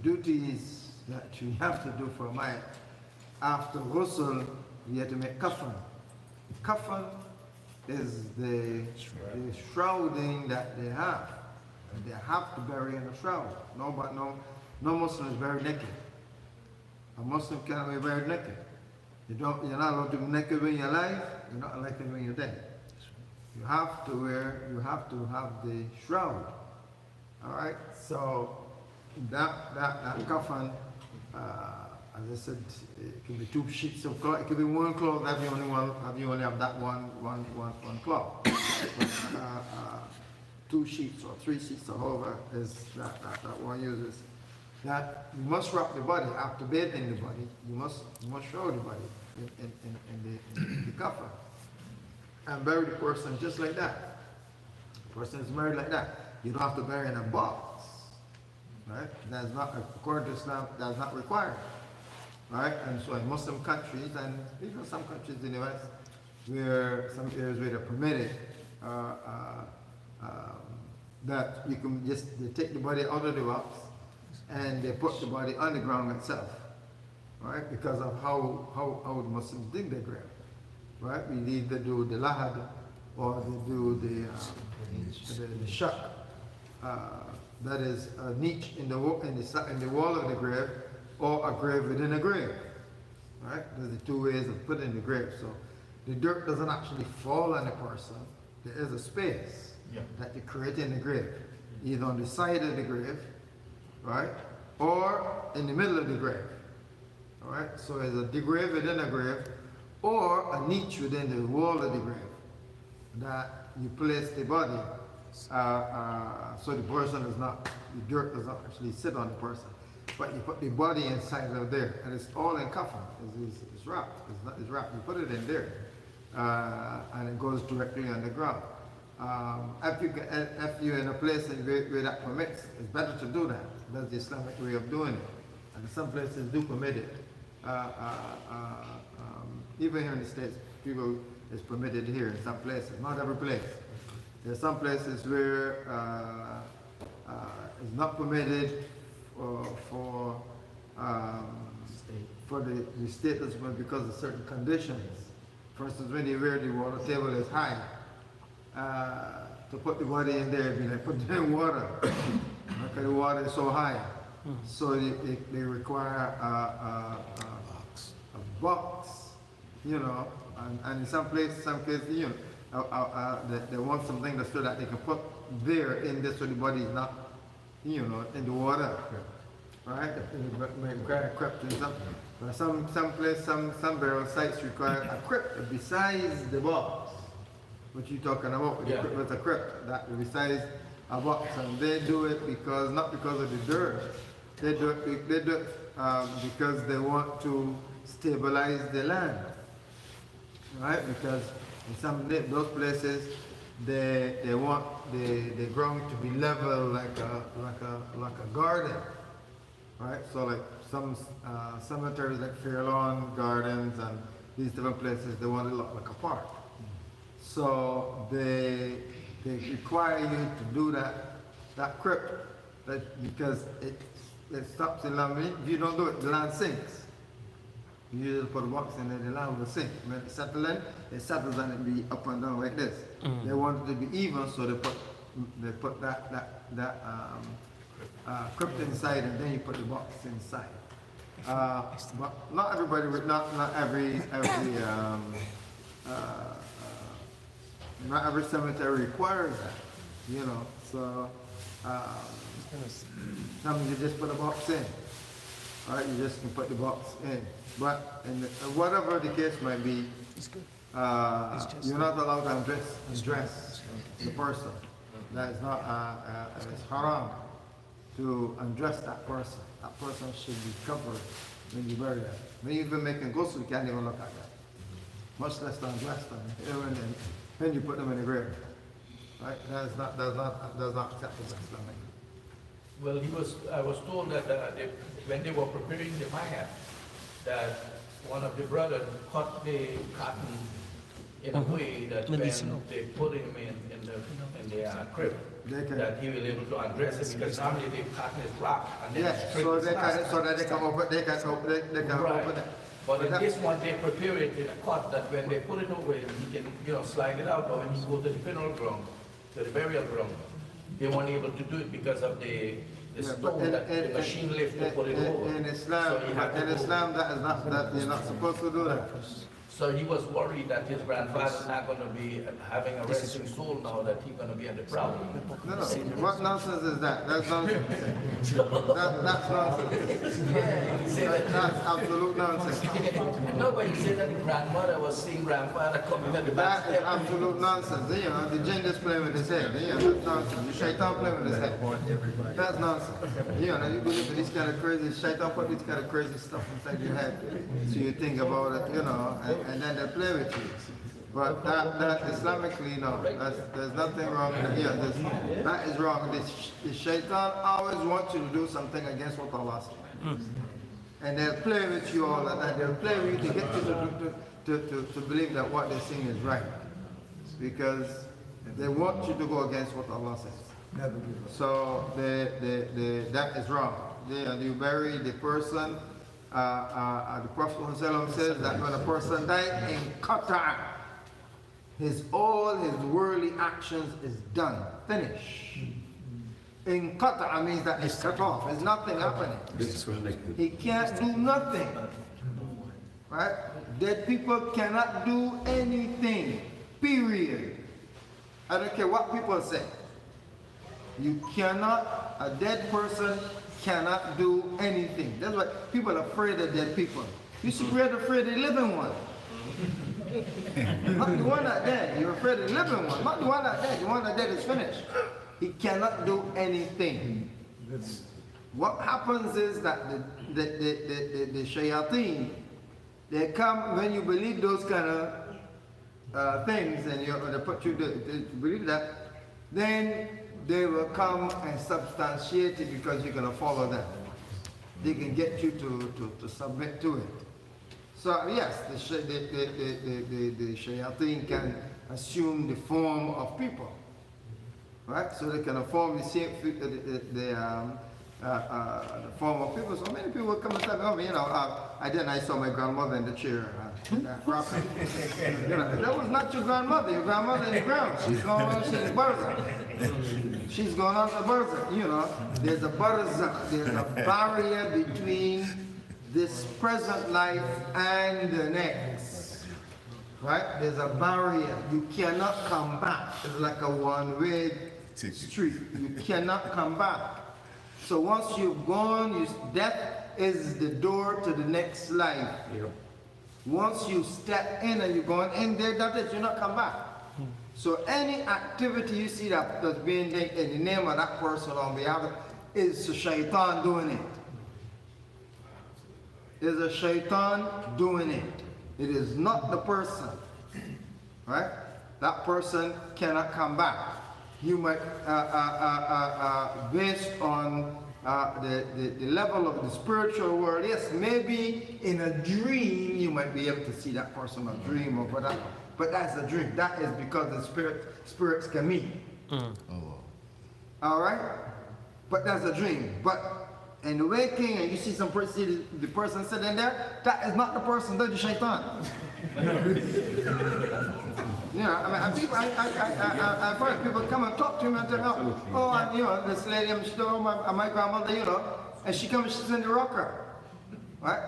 duties that you have to do for Maya, after ghusl, you have to make kafan. Kafan is the shrouding that they have. And they have to bury in a shroud. No Muslim is buried naked. A Muslim cannot be buried naked. You're not allowed to be naked when you're alive, you're not allowed to be when you're dead. You have to have the shroud. All right, so that kafan, as I said, it can be 2 sheets of cloth. It can be 1 cloth. Have you only have that one cloth. But, 2 sheets or 3 sheets or however is that one uses. That you must wrap the body after bathing the body. You must shroud the body in the kafan and bury the person just like that. The person is buried like that. You don't have to bury in a box, right? That's not, according to Islam, that's not required, right? And so in Muslim countries, and even some countries in the West, where some areas where they're permitted, that you can they take the body out of the box and they put the body on the ground itself, right? Because of how the Muslims dig their grave, right? We either do the lahad or they do the shak. That is a niche in the wall of the grave, or a grave within a grave. Right? There's the 2 ways of putting the grave. So the dirt doesn't actually fall on the person. There is a space that you create in the grave, either on the side of the grave, right, or in the middle of the grave. All right. So there's a grave within a grave, or a niche within the wall of the grave that you place the body. So the person is not, the dirt does not actually sit on the person, but you put the body inside of there, and it's all in kafan. It's wrapped. It's wrapped. You put it in there, and it goes directly on the ground. If you're in a place where that permits, it's better to do that. That's the Islamic way of doing it, and some places do permit it. Even here in the States, it's permitted here in some places, not every place. There's some places where it's not permitted for the status, but because of certain conditions. For instance, where the water table is high, to put the body in there, be like put it in water, because the water is so high. So they require a box, you know, and in some cases, you know, they want something that's so that they can put there in this so the body is not, you know, in the water, right? They require a crypt and something. But some burial sites require a crypt besides the box. What you talking about? With a crypt that besides a box, and they do it not because of the dirt. They do it because they want to stabilize the land, right? Because in those places, they want the ground to be level like a garden, right? So like some cemeteries like Fairlawn Gardens and these different places, they want it look like a park. So they require you to do that crypt, because it stops the land. If you don't do it, the land sinks. You just put a box in there, the land will sink. When it settles in, it settles and it be up and down like this. They want it to be even, so they put that crypt inside, and then you put the box inside. But not everybody, not every cemetery requires that, you know. So some you just put a box in. All right, you just can put the box in. But whatever the case might be, you're not allowed to undress the person. That is not, it's haram to undress that person. That person should be covered when you bury them. When you even make a ghusl, you can't even look at that. Much less to undress them, even when you put them in the grave. Right? That's not acceptable Islamic.
Well, I was told that when they were preparing the mayat, that one of the brothers cut the cotton in a way that when
Medicinal.
they put him in the crib,
They can-
that he will able to undress him, because normally they pattern his rock and then
Yes,
strip
so
his
they can,
mask.
so that they can open, they can
Right.
open it.
But in
that-
this one, they prepare it in a cut that when they put it away, he can, slide it out, or when he go to the funeral ground, to the burial ground, they weren't able to do it because of the
Yeah, but
stone that the machine lift to put it over.
in Islam,
So he had to
in
go-
Islam, that is not, that you're not supposed to do that.
So he was worried that his grandfather's not gonna be having a resting soul now, that he's gonna be in the problem.
No, no, what nonsense is that? That's nonsense. That's nonsense.
Yeah, he said that.
That's absolute nonsense.
No, but he said that the grandmother was seeing grandfather coming at the back
That is
step.
absolute nonsense. You know, the jinn is playing with his head. You know, that's nonsense. The shaitan playing with his head. That's nonsense. You know, you believe in this kind of crazy, shaitan put this kind of crazy stuff inside your head. So you think about it, you know, and then they play with you. But that Islamically, no, there's nothing wrong with it. Yeah, that is wrong. The shaitan always wants you to do something against what Allah says. And they'll play with you all the time. They'll play with you to get you to believe that what they're saying is right. Because they want you to go against what Allah says. So that is wrong. You bury the person. The Prophet ﷺ says that when a person dies in qata', all his worldly actions is done, finished. In qata' means that it's cut off. There's nothing happening.
Disconnected.
He can't do nothing. Right? Dead people cannot do anything. Period. I don't care what people say. You cannot, a dead person cannot do anything. That's why people are afraid of dead people. You should be afraid of the living one. Not the one that dead. You're afraid of the living one. Not the one that dead. The one that dead is finished. He cannot do anything. What happens is that the shayateen, they come when you believe those kind of things, and they put you to believe that, then they will come and substantiate it because you're going to follow them. They can get you to submit to it. So yes, the shayateen can assume the form of people, right? So they can assume the form of people. So many people come and tell me, oh, you know, I saw my grandmother in the chair. Rocking. You know, that was not your grandmother. Your grandmother in the ground. She's going on, she's barzakh. She's going on to barzakh. You know, there's a barzakh. There's a barrier between this present life and the next. Right? There's a barrier. You cannot come back. It's like a one-way street. You cannot come back. So once you've gone, death is the door to the next life.
Yep.
Once you step in and you're going in there, that is, you not come back. So any activity you see that's being done in the name of that person on behalf of is the shaitan doing it. Is a shaitan doing it. It is not the person. Right? That person cannot come back. You might, based on the level of the spiritual world, yes, maybe in a dream you might be able to see that person in a dream or whatever. But that's a dream. That is because the spirits can meet. All right? But that's a dream. But in the waking and you see the person sitting there, that is not the person, that's the shaitan. You know, I mean, I've heard people come and talk to me and tell me, oh, you know, this lady, my grandmother, you know, and she comes, she's in the rocker, right?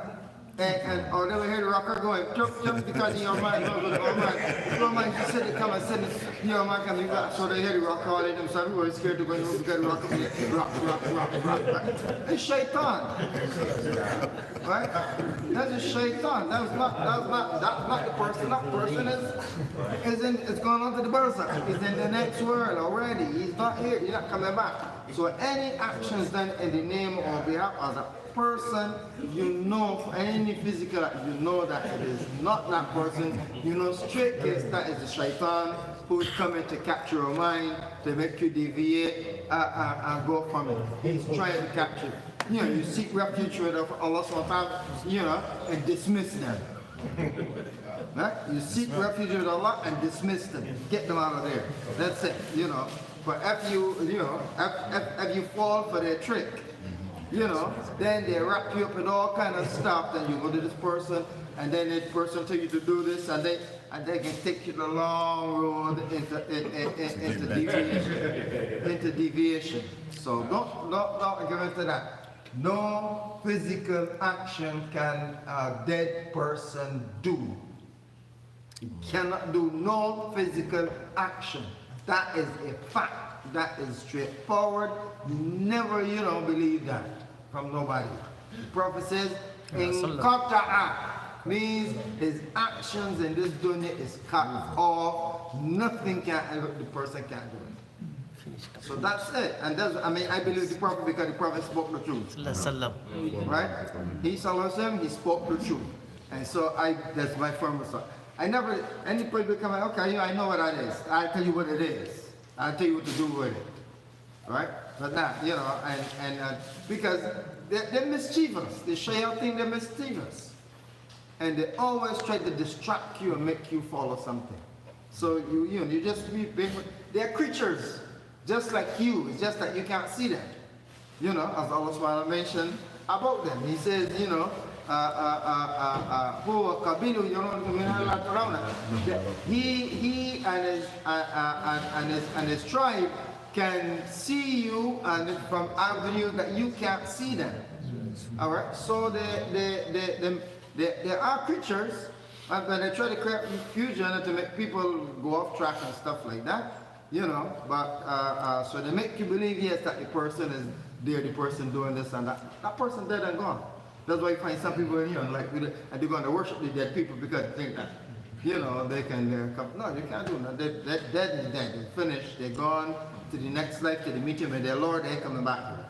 Or they will hear the rocker going, jump, jump, because in your mind, your mind, you sit and come and sit in your mind, and you got, so they hear the rocker, all of them, so everybody's scared to go and look at the rocker, rock. It's shaitan. Right? That's a shaitan. That's not the person. That person is going on to the barzakh. He's in the next world already. He's not here. He's not coming back. So any actions done in the name or behalf of the person, you know, any physical act, you know that it is not that person. You know straight case that is the shaitan who is coming to capture your mind, to make you deviate and go from it. He's trying to capture you. You know, you seek refuge with Allah subhanahu wa ta'ala, you know, and dismiss them. Right? You seek refuge with Allah and dismiss them. Get them out of there. That's it, you know. But if you fall for their trick, you know, then they wrap you up in all kind of stuff, then you go to this person, and then this person tell you to do this, and they can take you the long road into deviation. So don't give into that. No physical action can a dead person do. You cannot do no physical action. That is a fact. That is straightforward. Never, believe that from nobody. The Prophet says, in qata'a, means his actions in this dunya is cut off. Nothing the person can't do it. So that's it. And that's, I believe the Prophet because the Prophet spoke the truth. Right? He spoke the truth. And so that's my firm result. Any person come out, okay, I know what that is. I'll tell you what it is. I'll tell you what to do with it. Right? But not, because they're mischievous. The shayateen, they're mischievous. And they always try to distract you and make you follow something. So you just they're creatures, just like you. It's just that you can't see them. As Allah subhanahu wa ta'ala mentioned about them. He says, he and his tribe can see you and from avenues that you can't see them. All right. So they are creatures, and they try to create confusion to make people go off track and stuff like that. But so they make you believe yes that the person is there, the person doing this and that. That person dead and gone. That's why you find some people, and they're going to worship the dead people because they think that, they can come. No, you can't do that. They're dead is dead. They're finished. They're gone to the next life, to the meeting with their Lord. They ain't coming back here.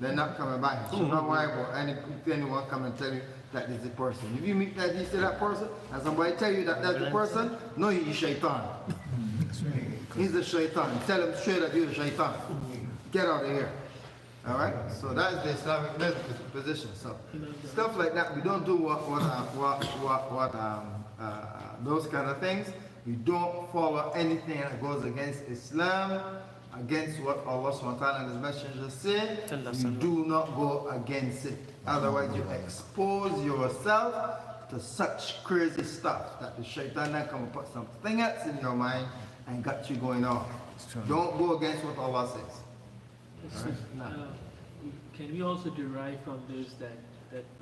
They're not coming back. So don't worry about anyone come and tell you that is the person. If you meet that, you see that person, and somebody tell you that that's the person, no, he's shaitan. He's the shaitan. Tell him straight up, you're the shaitan. Get out of here. All right, so that is the Islamic position. So stuff like that, we don't do those kind of things. We don't follow anything that goes against Islam, against what Allah subhanahu wa ta'ala and His Messenger say. You do not go against it. Otherwise, you expose yourself to such crazy stuff that the shaitan then come and put something else in your mind and got you going on. Don't go against what Allah says.
Can we also derive from this that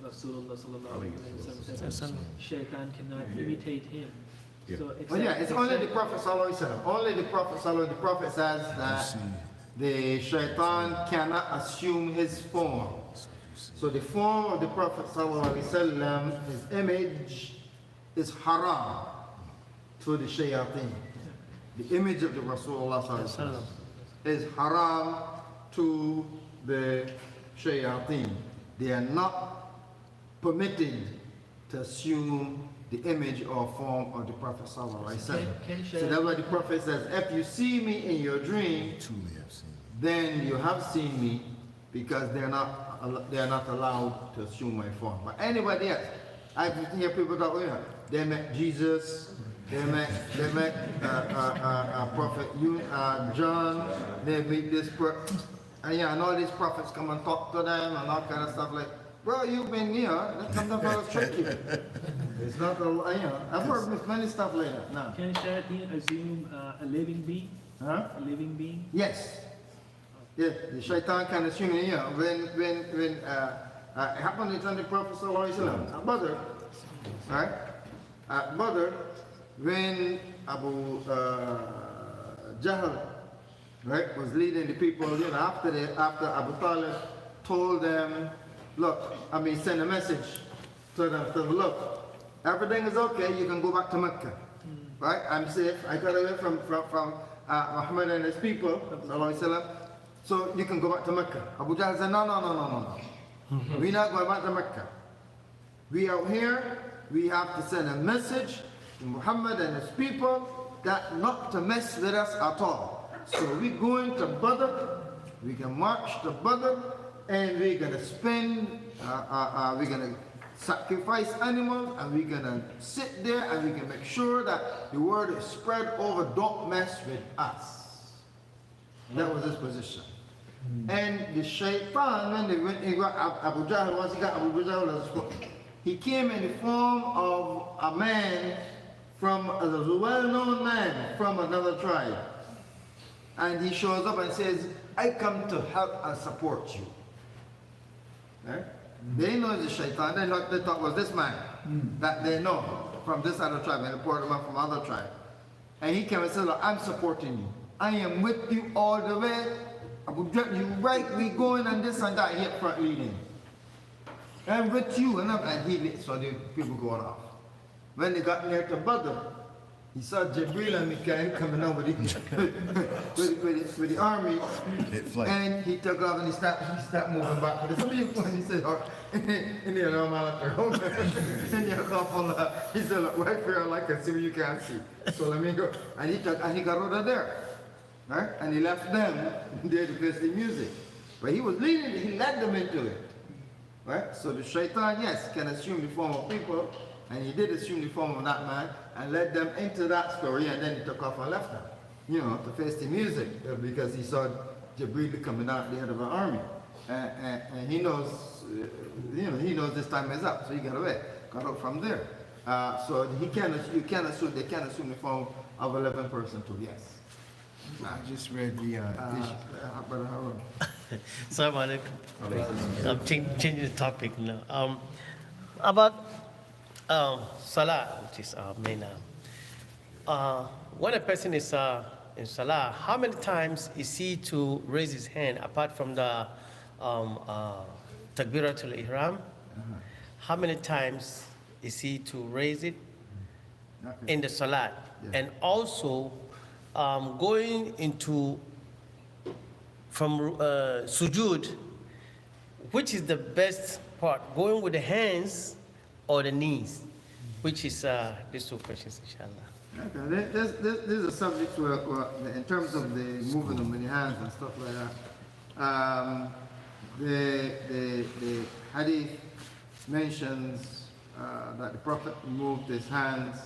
Rasulullah sallallahu alaihi wasallam said shaitan cannot imitate him?
Yeah.
So
It's only the Prophet sallallahu alaihi wasallam. Only the Prophet sallallahu. The Prophet says that the shaitan cannot assume his form. So the form of the Prophet sallallahu alaihi wasallam, his image, is haram to the shayateen. The image of the Rasulullah sallallahu alaihi wasallam is haram to the shayateen. They are not permitted to assume the image or form of the Prophet sallallahu alaihi wasallam. So that's why the Prophet says, if you see me in your dream, then you have seen me, because they are not allowed to assume my form. But anybody else, I hear people talk, they met Jesus, they met Prophet John, they meet this person, and all these prophets come and talk to them and all kind of stuff like, bro, you've been here, sometimes fellas trick you. It's not I've heard many stuff like that. No.
Can Shayateen assume a living being?
Huh?
A living being?
Yes. Yes, the shaitan can assume it. When it happened in the Prophet sallallahu alaihi wasallam, at Badr, right? At Badr, when Abu Jahl, right, was leading the people, after Abu Talib told them, send a message to them, look, everything is okay, you can go back to Mecca, right? I'm safe. I got away from Muhammad and his people, sallallahu alaihi wasallam. So you can go back to Mecca. Abu Jahl said, no. We're not going back to Mecca. We are here, we have to send a message to Muhammad and his people that not to mess with us at all. So we're going to Badr, we can march to Badr, and we're going to spend, we're going to sacrifice animals, and we're gonna sit there and we can make sure that the word is spread over, don't mess with us. That was his position. And the shaitan, when they went, he got Abu Jahl, once he got Abu Jahl, he came in the form of a man from, a well-known man from another tribe. And he shows up and says, I come to help and support you. Right? They know the shaitan, they thought was this man that they know from this other tribe, and they brought him up from other tribe. And he came and said, look, I'm supporting you. I am with you all the way. You right, we going and this and that, he up front leading. I'm with you, and he so the people going off. When they got near to Badr, he saw Jibril and Mikael coming out with the army, and he took off and he stopped moving back. But he said, in the normal he said, look, right here, I can see what you can't see. So let me go. And he got out of there. Right? And he left them there to face the music. But he was leading it, he led them into it. Right? So the shaitan, yes, can assume the form of people, and he did assume the form of that man, and led them into that story, and then he took off and left them, you know, to face the music, because he saw Jibreel coming out the head of an army. And he knows, he knows this time is up, so he got away, got out from there. So they can assume the form of 11 person too, yes.
I just read the
Brother Harun.
Assalamu alaikum. I'm changing the topic now. About Salah, which is our main. When a person is in Salah, how many times is he to raise his hand apart from the Takbiratul Ihram? How many times is he to raise it in the Salat?
Yeah.
And also, going into from sujud, which is the best part, going with the hands or the knees? Which is these two questions, inshallah.
Okay, this is a subject where, in terms of the moving of many hands and stuff like that. The hadith mentions that the Prophet moved his hands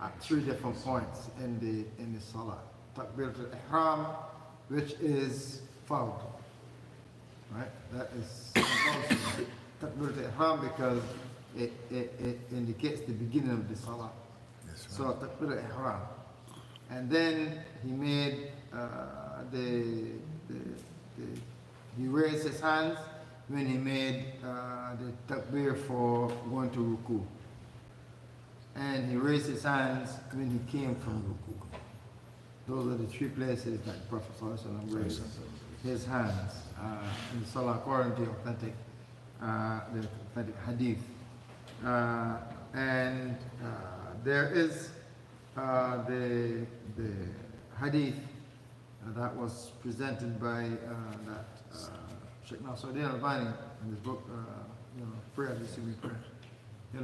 at 3 different points in the salah. Takbiratul Ihram, which is fard, right? That is compulsory. Takbiratul Ihram because it indicates the beginning of the salah. So Takbiratul Ihram, and then he made he raised his hands when he made the takbir for going to ruku. And he raised his hands when he came from ruku. Those are the 3 places that the Prophet ﷺ raised his hands in the Salah according to the authentic hadith. And there is the hadith that was presented by Sheikh Nasruddin Albani in his book, Prayer, You See Me Pray. He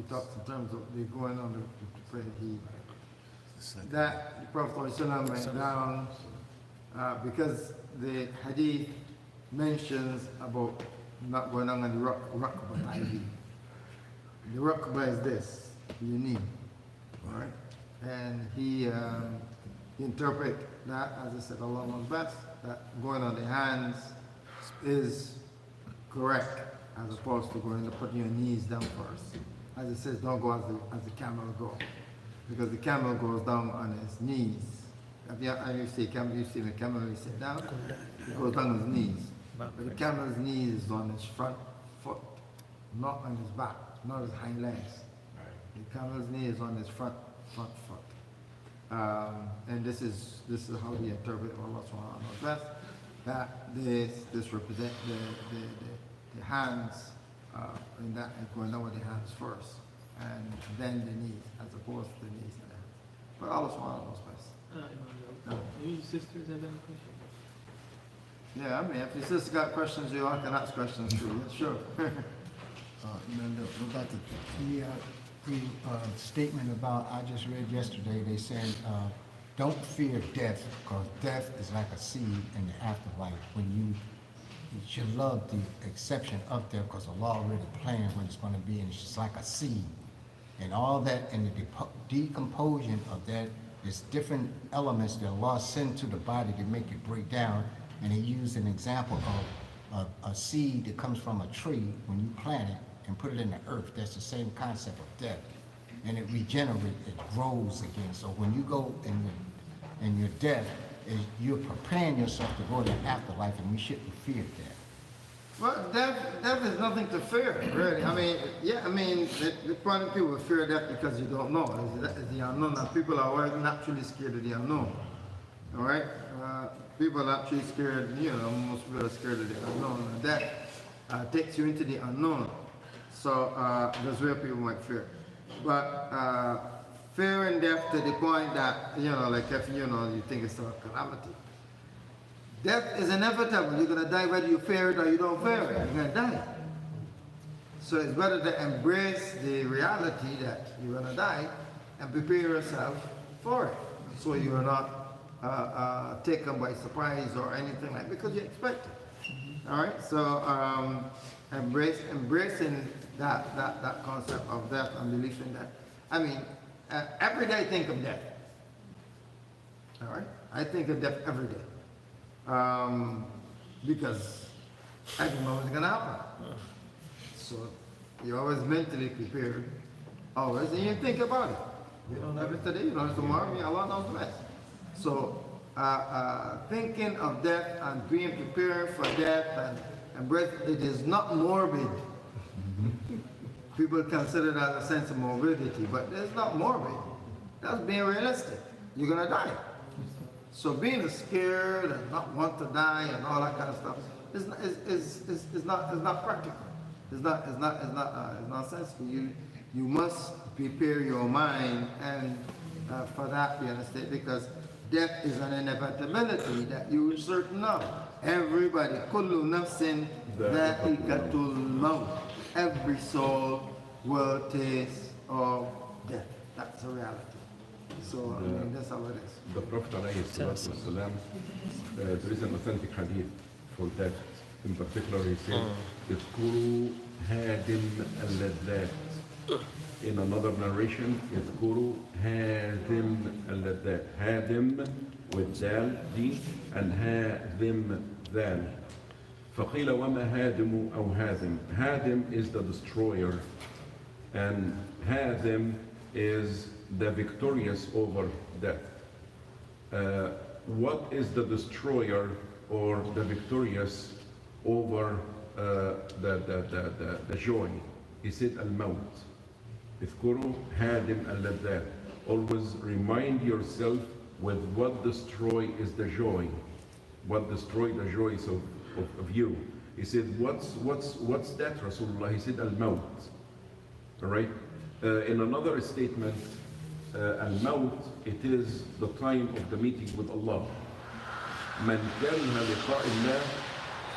talks in terms of the going on to pray. That the Prophet ﷺ went down because the hadith mentions about not going on the Raqbah. The Raqbah is this, your knee, all right? And he interpret that, as I said, Allah knows best, that going on the hands is correct, as opposed to going to putting your knees down first. As it says, don't go as the camel goes, because the camel goes down on his knees. If you see the camel when he sit down, he goes down on his knees. But the camel's knees is on his front foot, not on his back, not his hind legs. The camel's knee is on his front foot. And this is how we interpret Allah subhanahu wa ta'ala, that this represents the hands in that, and going down with the hands first, and then the knees, as opposed to the knees and the hands. But Allah subhanahu wa ta'ala knows best.
Maybe your sisters have any questions?
Yeah, I mean, if your sister got questions, you all can ask questions too. Sure.
what about the statement about, I just read yesterday, they said, don't fear death, because death is like a seed in the afterlife. When you you should love the exception of death because the law already planned when it's going to be, and it's just like a seed. And all that, and the decomposition of that is different elements that Allah sent to the body to make it break down. And He used an example of a seed that comes from a tree. When you plant it and put it in the earth, that's the same concept of death. And it regenerates, it grows again. So when you go in your death, you're preparing yourself to go to the afterlife, and we shouldn't fear that.
Well, death is nothing to fear, really. I mean, yeah, I mean, the point of people fear death because you don't know. It's the unknown, and people are always naturally scared of the unknown. All right? People are actually scared, most people are scared of the unknown. And death takes you into the unknown. So that's where people might fear. But fearing death to the point that, like if, you think it's a calamity. Death is inevitable. You're going to die whether you fear it or you don't fear it. You're going to die. So it's better to embrace the reality that you're going to die and prepare yourself for it. So you're not taken by surprise or anything like that because you expect it. All right? So embracing that concept of death and belief in that. I mean, every day I think of death. All right? I think of death every day. Because I don't know what's going to happen. So you're always mentally prepared, always, and you think about it. You don't have it today, you don't have it tomorrow, Allah knows the best. So thinking of death and being prepared for death and embrace it is not morbid. People consider that a sense of morbidity, but it's not morbid. That's being realistic. You're going to die. So being scared and not want to die and all that kind of stuff is not practical. It's not sensible. You must prepare your mind and for that, you understand, because death is an inevitability that you are certain of. Everybody, kullu nafsin dha'iqatul maut. Every soul will taste of death. That's a reality. So I mean, that's how it is.
The Prophet ﷺ, there is an authentic hadith for that. In particular, he said, "Idkuru hadim al-ladhat." In another narration, "Idkuru hadim al-ladhat." Hadim with dal, D, and hadim, dal. فقيل وما هادم أو هادم. Hadim is the destroyer, and hadim is the victorious over death. What is the destroyer or the victorious over the joy? He said al-maut. اذكروا هادم اللذات. Always remind yourself with what destroy is the joy. What destroy the joys of you. He said, what's that, Rasulullah? He said al-maut. All right? In another statement, al-maut, it is the time of the meeting with Allah. من كره لقاء الله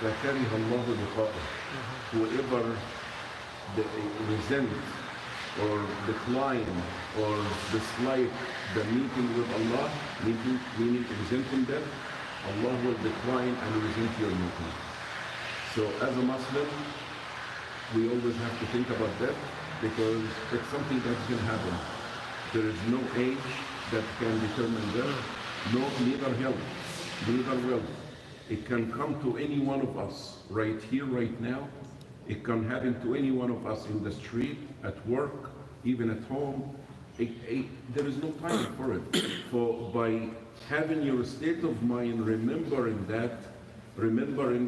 فكره الله لقاءه. Whoever resents or decline or dislike the meeting with Allah, meaning resenting them, Allah will decline and resent your meeting. So as a Muslim, we always have to think about that because it's something that can happen. There is no age that can determine that, neither health, neither wealth. It can come to any one of us right here, right now. It can happen to any one of us in the street, at work, even at home. There is no time for it. For by having your state of mind, remembering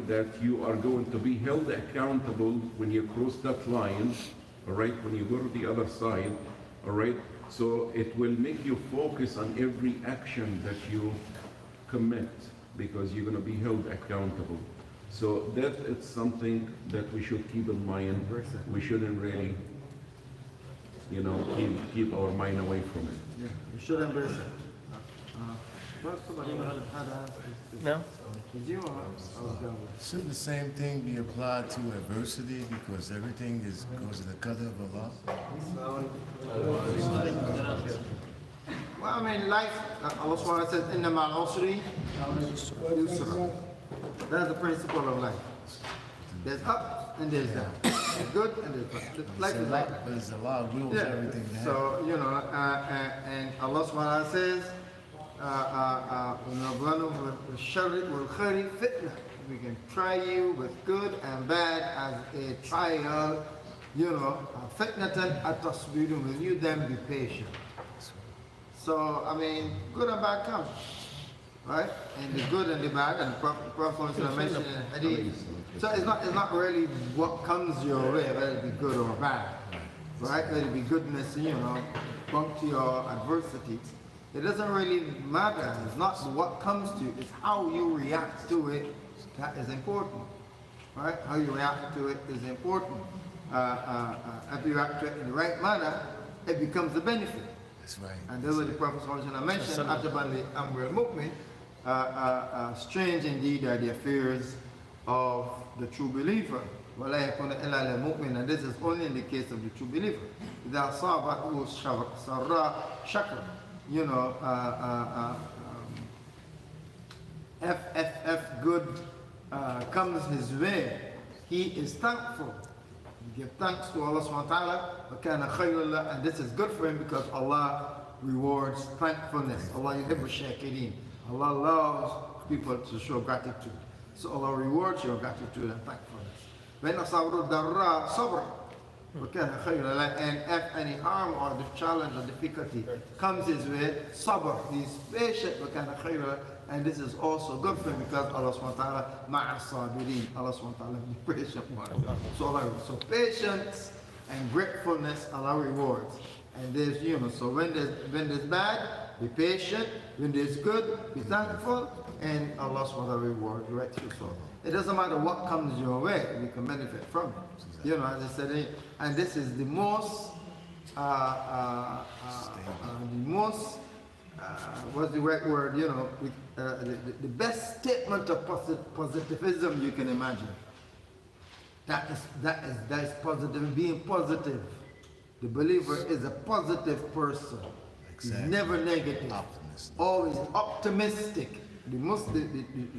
that you are going to be held accountable when you cross that line, all right, when you go to the other side, all right, so it will make you focus on every action that you commit because you're going to be held accountable. So that is something that we should keep in mind. We shouldn't really, keep our mind away from it.
Yeah, you should embrace it. First, somebody had asked.
No?
Did you or I was done with?
Shouldn't the same thing be applied to adversity because everything goes in the qadr of Allah?
Well, I mean, life, Allah SWT says, إِنَّ مَعَ الْعُسْرِ يُسْرًا. That's the principle of life. There's up and there's down. There's good and there's bad. Life is like that.
There's a lot of wheels,
Yeah,
everything to have.
so, you know, and Allah subhanahu wa ta'ala says, we can try you with good and bad as a trial, you know, fitnatan atasbirun, will you then be patient? So, I mean, good and bad comes, right? And the good and the bad, and the Prophet mentioned in the hadith. So it's not really what comes your way, whether it be good or bad, right? Whether it be goodness, you know, bounty or adversity. It doesn't really matter. It's not what comes to you, it's how you react to it that is important, right? How you react to it is important. If you react to it in the right manner, it becomes a benefit.
That's right.
And that's what the Prophet ﷺ mentioned, Ajaban Amr al-Mu'min, strange indeed are the affairs of the true believer. وَلَا يَكُنَ إِلَّا لِلْمُؤْمِنِ. And this is only in the case of the true believer. إِذَا أَصَابَتْهُ سَرَّاء شَكْرًا. You know, if good comes his way, he is thankful. Give thanks to Allah subhanahu wa ta'ala, وَكَانَ خَيْرًا لَهُ, and this is good for him because Allah rewards thankfulness. Allah yuhibbu shakirin. Allah loves people to show gratitude. So Allah rewards your gratitude and thankfulness. When أَصَابَهُ ضَرَّاء صَبْرًا وَكَانَ خَيْرًا لَهُ, and if any harm or the challenge or difficulty comes his way, sabr, he's patient, وَكَانَ خَيْرًا لَهُ, and this is also good for him because Allah subhanahu wa ta'ala ma'a sabirin. Allah subhanahu wa ta'ala the patient one. So patience and gratefulness Allah rewards. And there's, you know, so when there's bad, be patient. When there's good, be thankful, and Allah subhanahu wa ta'ala rewards right through. So it doesn't matter what comes your way, we can benefit from it. You know, as I said, and this is the most what's the right word, you know, the best statement of positivism you can imagine. That is positive, being positive. The believer is a positive person.
Exactly.
He's never negative.
Optimistic.
Always optimistic. The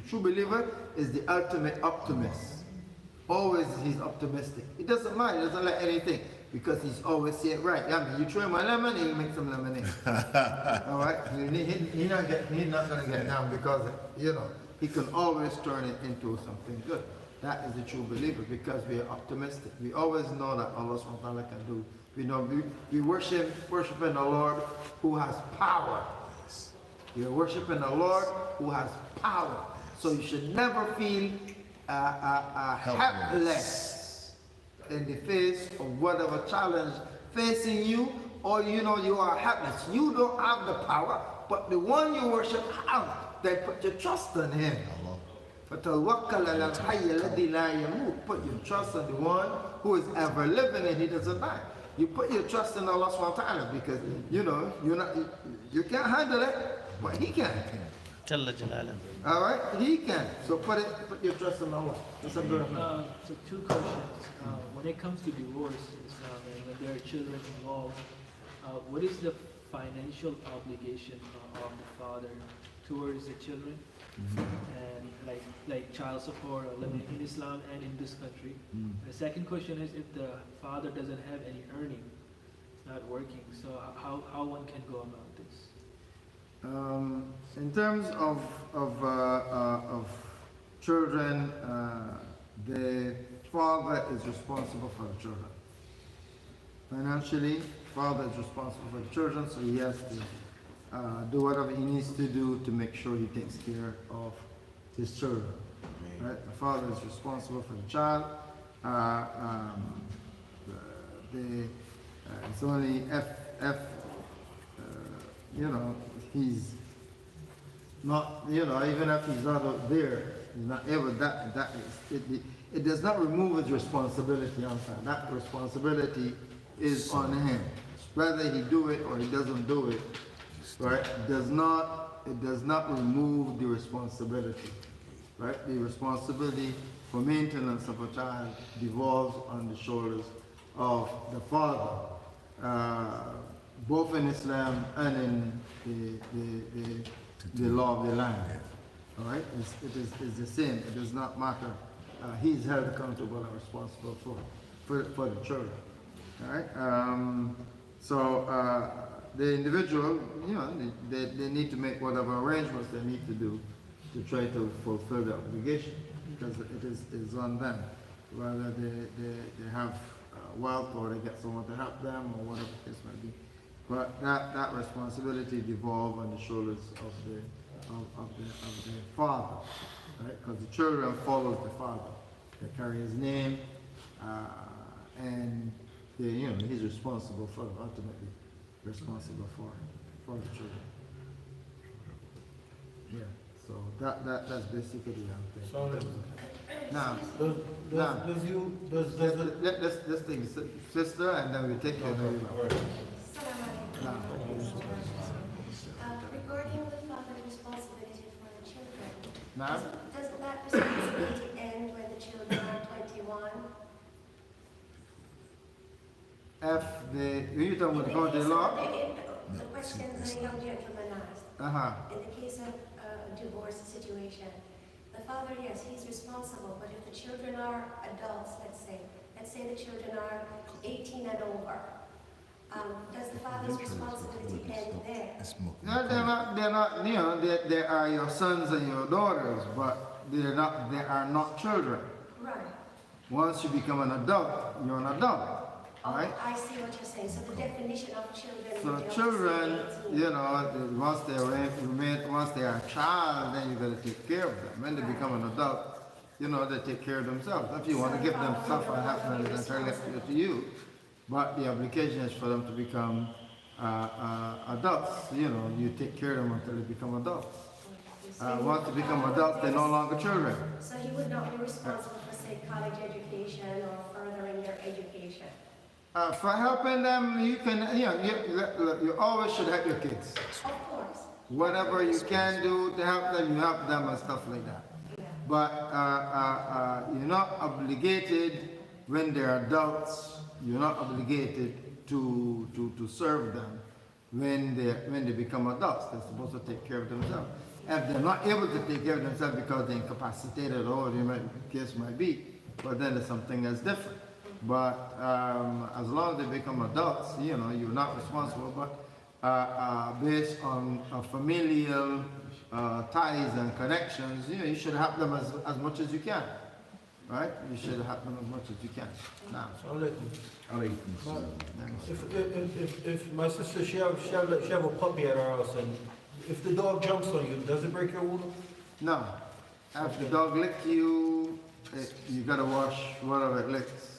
true believer is the ultimate optimist. Always he's optimistic. It doesn't matter, he doesn't like anything. Because he's always say it right. Yeah, you throw him a lemon, he'll make some lemonade. All right? He's not going to get down because, you know, he can always turn it into something good. That is the true believer because we are optimistic. We always know that Allah subhanahu wa ta'ala can do. We know we worshiping the Lord who has power. We are worshiping the Lord who has power. So you should never feel helpless in the face of whatever challenge facing you, or you know you are helpless. You don't have the power, but the one you worship has. Then put your trust in him. Put your trust in the one who is ever living and he doesn't die. You put your trust in Allah subhanahu wa ta'ala because you know you can't handle it, but he can.
Jalla Jalala.
All right, he can. So put your trust in Allah.
So two questions. When it comes to divorce, and when there are children involved, what is the financial obligation of the father towards the children? And like child support or living in Islam and in this country. The second question is if the father doesn't have any earning, not working, so how one can go about this?
In terms of children, the father is responsible for the children. Financially, father is responsible for the children, so he has to do whatever he needs to do to make sure he takes care of his children. Right? The father is responsible for the child. It's only if you know, he's not, you know, even if he's not out there, he's not able, it does not remove his responsibility on that. That responsibility is on him. Whether he do it or he doesn't do it, right, it does not remove the responsibility, right? The responsibility for maintenance of a child devolves on the shoulders of the father. Both in Islam and in the law of the land. All right, it's the same. It does not matter he's held accountable and responsible for the children. All right? The individual, you know, they need to make whatever arrangements they need to do to try to fulfill the obligation, because it's on them, whether they have wealth or they get someone to help them or whatever the case may be. But that responsibility devolves on the shoulders of the father, right? Because the children follow the father. They carry his name, and he's responsible for, ultimately responsible for the children. Yeah. So that's basically the thing.
So,
Now, let's take sister, and then we take your name. Now,
Regarding the father's responsibility for the children,
now,
doesn't that responsibility end when the children are 21?
when you talking about the county law?
The question the young gentleman asked, in the case of a divorce situation, the father, yes, he's responsible, but if the children are adults, let's say the children are 18 and over, does the father's responsibility end there?
No, they're not, they are your sons and your daughters, but they are not children.
Right.
Once you become an adult, you're an adult,
Oh,
right?
I see what you're saying. So the definition of children.
So
would be
children,
18.
once they are a child, then you gotta take care of them. When they become an adult, they take care of themselves. If you want to give them stuff and help them, it's entirely up to you. But the obligation is for them to become adults. You take care of them until they become adults. Once they become adults, they're no longer children.
So he would not be responsible for, say, college education or furthering their education.
For helping them, you can, you always should help your kids.
Of course.
Whatever you can do to help them, you help them and stuff like that.
Yeah.
But you're not obligated when they're adults. You're not obligated to serve them when they become adults. They're supposed to take care of themselves. If they're not able to take care of themselves because they're incapacitated or the case might be, but then there's something that's different. But as long as they become adults, you're not responsible. But based on familial ties and connections, you should help them as much as you can. Right? You should help them as much as you can. Now,
if my sister, she have a puppy at her house, and if the dog jumps on you, does it break your rule?
no. If the dog licks you, you gotta wash whatever it licks.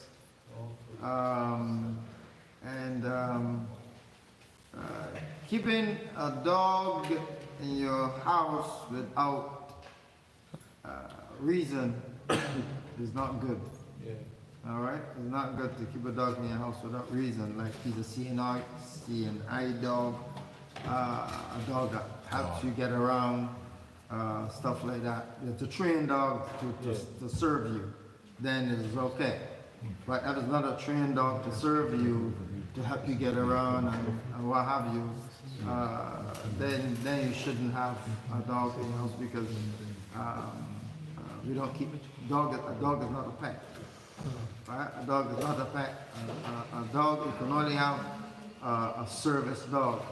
Keeping a dog in your house without reason is not good.
Yeah.
All right, it's not good to keep a dog in your house without reason. Like he's a seeing eye dog, a dog that helps you get around, stuff like that. It's a trained dog to serve you, then it is okay. But if it's not a trained dog to serve you, to help you get around and what have you, then you shouldn't have a dog in your house, because we don't keep a dog is not a pet. Right? A dog is not a pet. A dog, you can only have a service dog.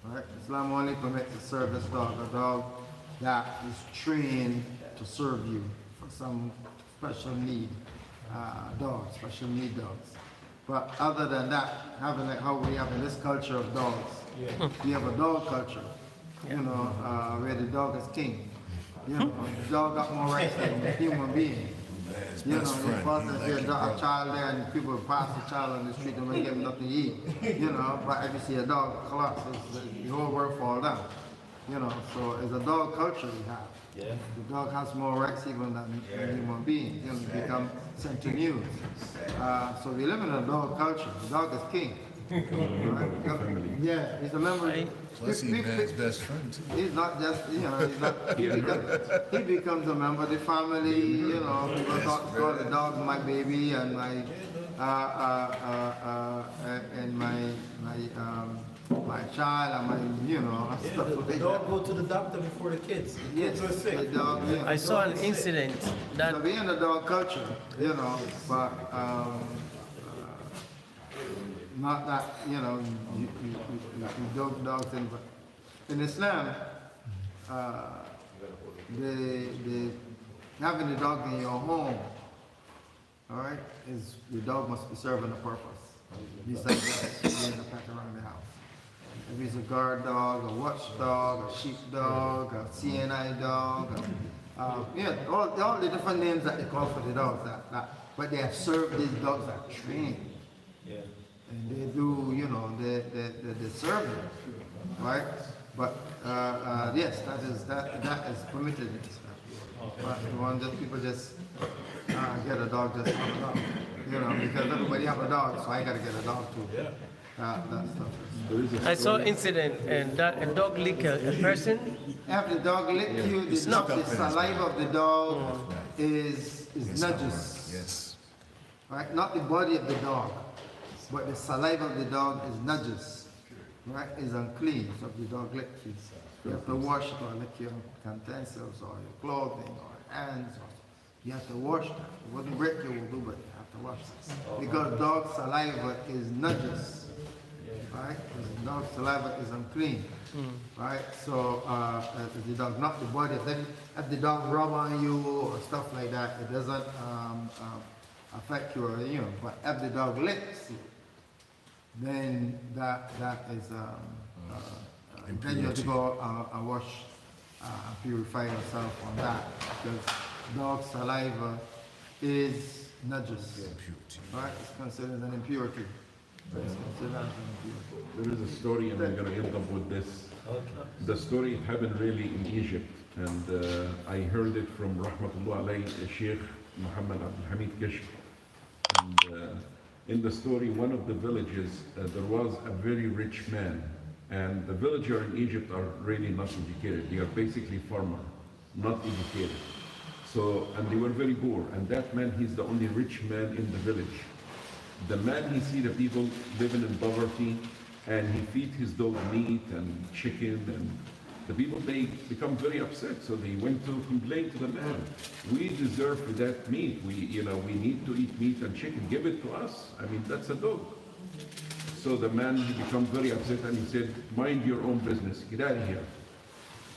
Right? Islam only permits a service dog, a dog that is trained to serve you for some special need special need dogs. But other than that, having like how we have in this culture of dogs, we have a dog culture, where the dog is king. The dog got more rights than a human being. You know, you pass a child there and people pass the child on the street and don't give him nothing to eat. But if you see a dog collapse, the whole world fall down. So it's a dog culture we have.
Yeah.
The dog has more rights even than human beings. You become centennials. So we live in a dog culture. The dog is king. Right? Yeah, he's a member.
Plus he's man's best friend too.
He's not just, he's not, he becomes a member of the family, people talk about the dog, my baby, and my my child and my, and stuff
The
like
dog
that.
go to the doctor before the kids. The
Yes,
kids are sick.
the dog, yeah.
I saw an incident that
So we in the dog culture, but not that, you don't dog things, but in Islam, the having the dog in your home, all right, is the dog must be serving a purpose. Besides just being a pet around the house. If it's a guard dog, a watch dog, a sheep dog, a CNI dog, all the different names that they call for the dogs. But they have served these dogs are trained.
Yeah.
And they do, they serve them, right? But yes, that is permitted in Islam. But the one that people just get a dog just for a dog, because everybody have a dog, so I gotta get a dog too.
Yeah.
That stuff.
I saw incident and that a dog lick a person.
If the dog lick you, the saliva of the dog is najis.
Yes.
Right? Not the body of the dog, but the saliva of the dog is najis. Right? Is unclean. So if the dog licks you, you have to wash it or lick your utensils or your clothing or hands. You have to wash that. It wouldn't break your wudu, but you have to wash it. Because dog saliva is najis. Right? Because dog saliva is unclean. Right? So if the dog, not the body, if the dog rub on you or stuff like that, it doesn't affect you or but if the dog licks you, then that is then you have to go and wash purify yourself on that, because dog saliva is najis. Right? It's considered an impurity. It's considered an impurity.
There is a story, and I'm going to end up with this. The story happened really in Egypt, and I heard it from Rahmatullah alayhi, Sheikh Muhammad Abdul Hamid Kishk. And in the story, one of the villages, there was a very rich man, and the villagers in Egypt are really not educated. They are basically farmers, not educated. So, and they were very poor, and that man, he's the only rich man in the village. The man, he see the people living in poverty, and he feed his dog meat and chicken, and the people, they become very upset. So they went to complain to the man. We deserve that meat. We need to eat meat and chicken. Give it to us. I mean, that's a dog. So the man, he become very upset, and he said, mind your own business. Get out of here.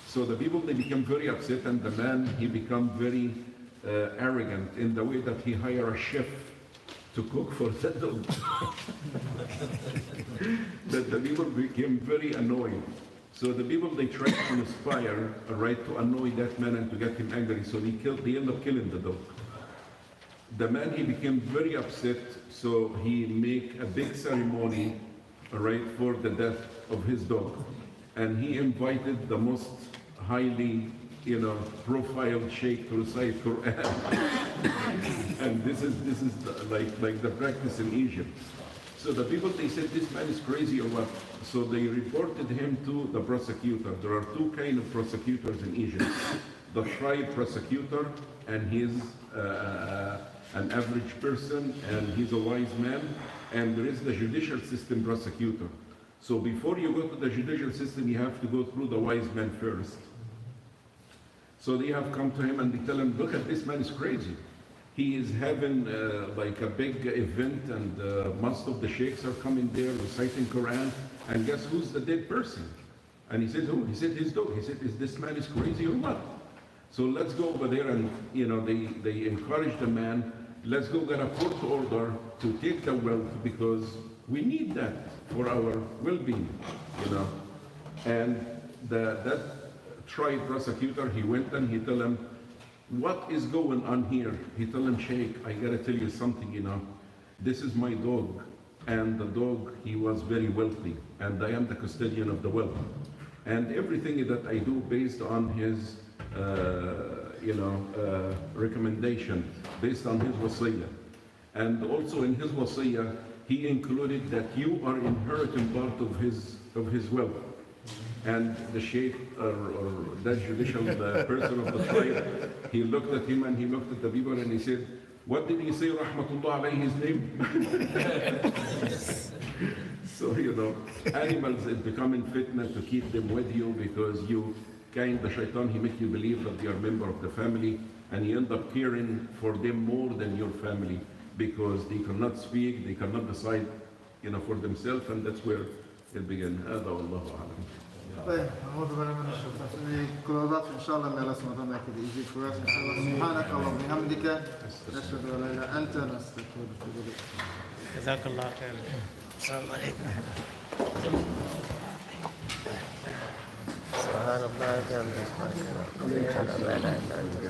So the people, they become very upset, and the man, he become very arrogant in the way that he hire a chef to cook for the dog. That the people became very annoyed. So the people, they tried to conspire, to annoy that man and to get him angry. So they end up killing the dog. The man, he became very upset, so he make a big ceremony, for the death of his dog. And he invited the most highly, profiled sheikh to recite Quran. And this is like the practice in Egypt. So the people, they said, this man is crazy or what? So they reported him to the prosecutor. There are two kinds of prosecutors in Egypt. The tribe prosecutor, and he's an average person, and he's a wise man. And there is the judicial system prosecutor. So before you go to the judicial system, you have to go through the wise man first. So they have come to him and they tell him, look at this man is crazy. He is having like a big event, and most of the sheikhs are coming there reciting Quran, and guess who's the dead person? And he said, who? He said, his dog. He said, is this man is crazy or what? So let's go over there, and they encourage the man, let's go get a court order to take the wealth, because we need that for our well-being, And that tribe prosecutor, he went and he told him, what is going on here? He told him, Sheikh, I gotta tell you something, This is my dog, and the dog, he was very wealthy, and I am the custodian of the wealth. And everything that I do based on his, recommendation, based on his wasiyah. And also in his wasiyah, he included that you are inheriting part of his wealth. And the sheikh, or that judicial person of the tribe, he looked at him and he looked at the people and he said, what did he say, Rahmatullah alayhi, his name? So, animals, it becoming fitna to keep them with you because the shaitan, he make you believe that they are member of the family, and you end up caring for them more than your family because they cannot speak, they cannot decide, for themselves, and that's where it began. هذا والله أعلم.
طيب أعوذ بالله من الشيطان الرجيم. كلوزات إن شاء الله من الله make it easy for us. إن شاء الله سبحانك اللهم وبحمدك نشهد أن لا إله إلا أنت نستغفرك ونتوب إليك.
جزاك الله خير. السلام عليكم. سبحان الله وبحمده. لا إله إلا أنت.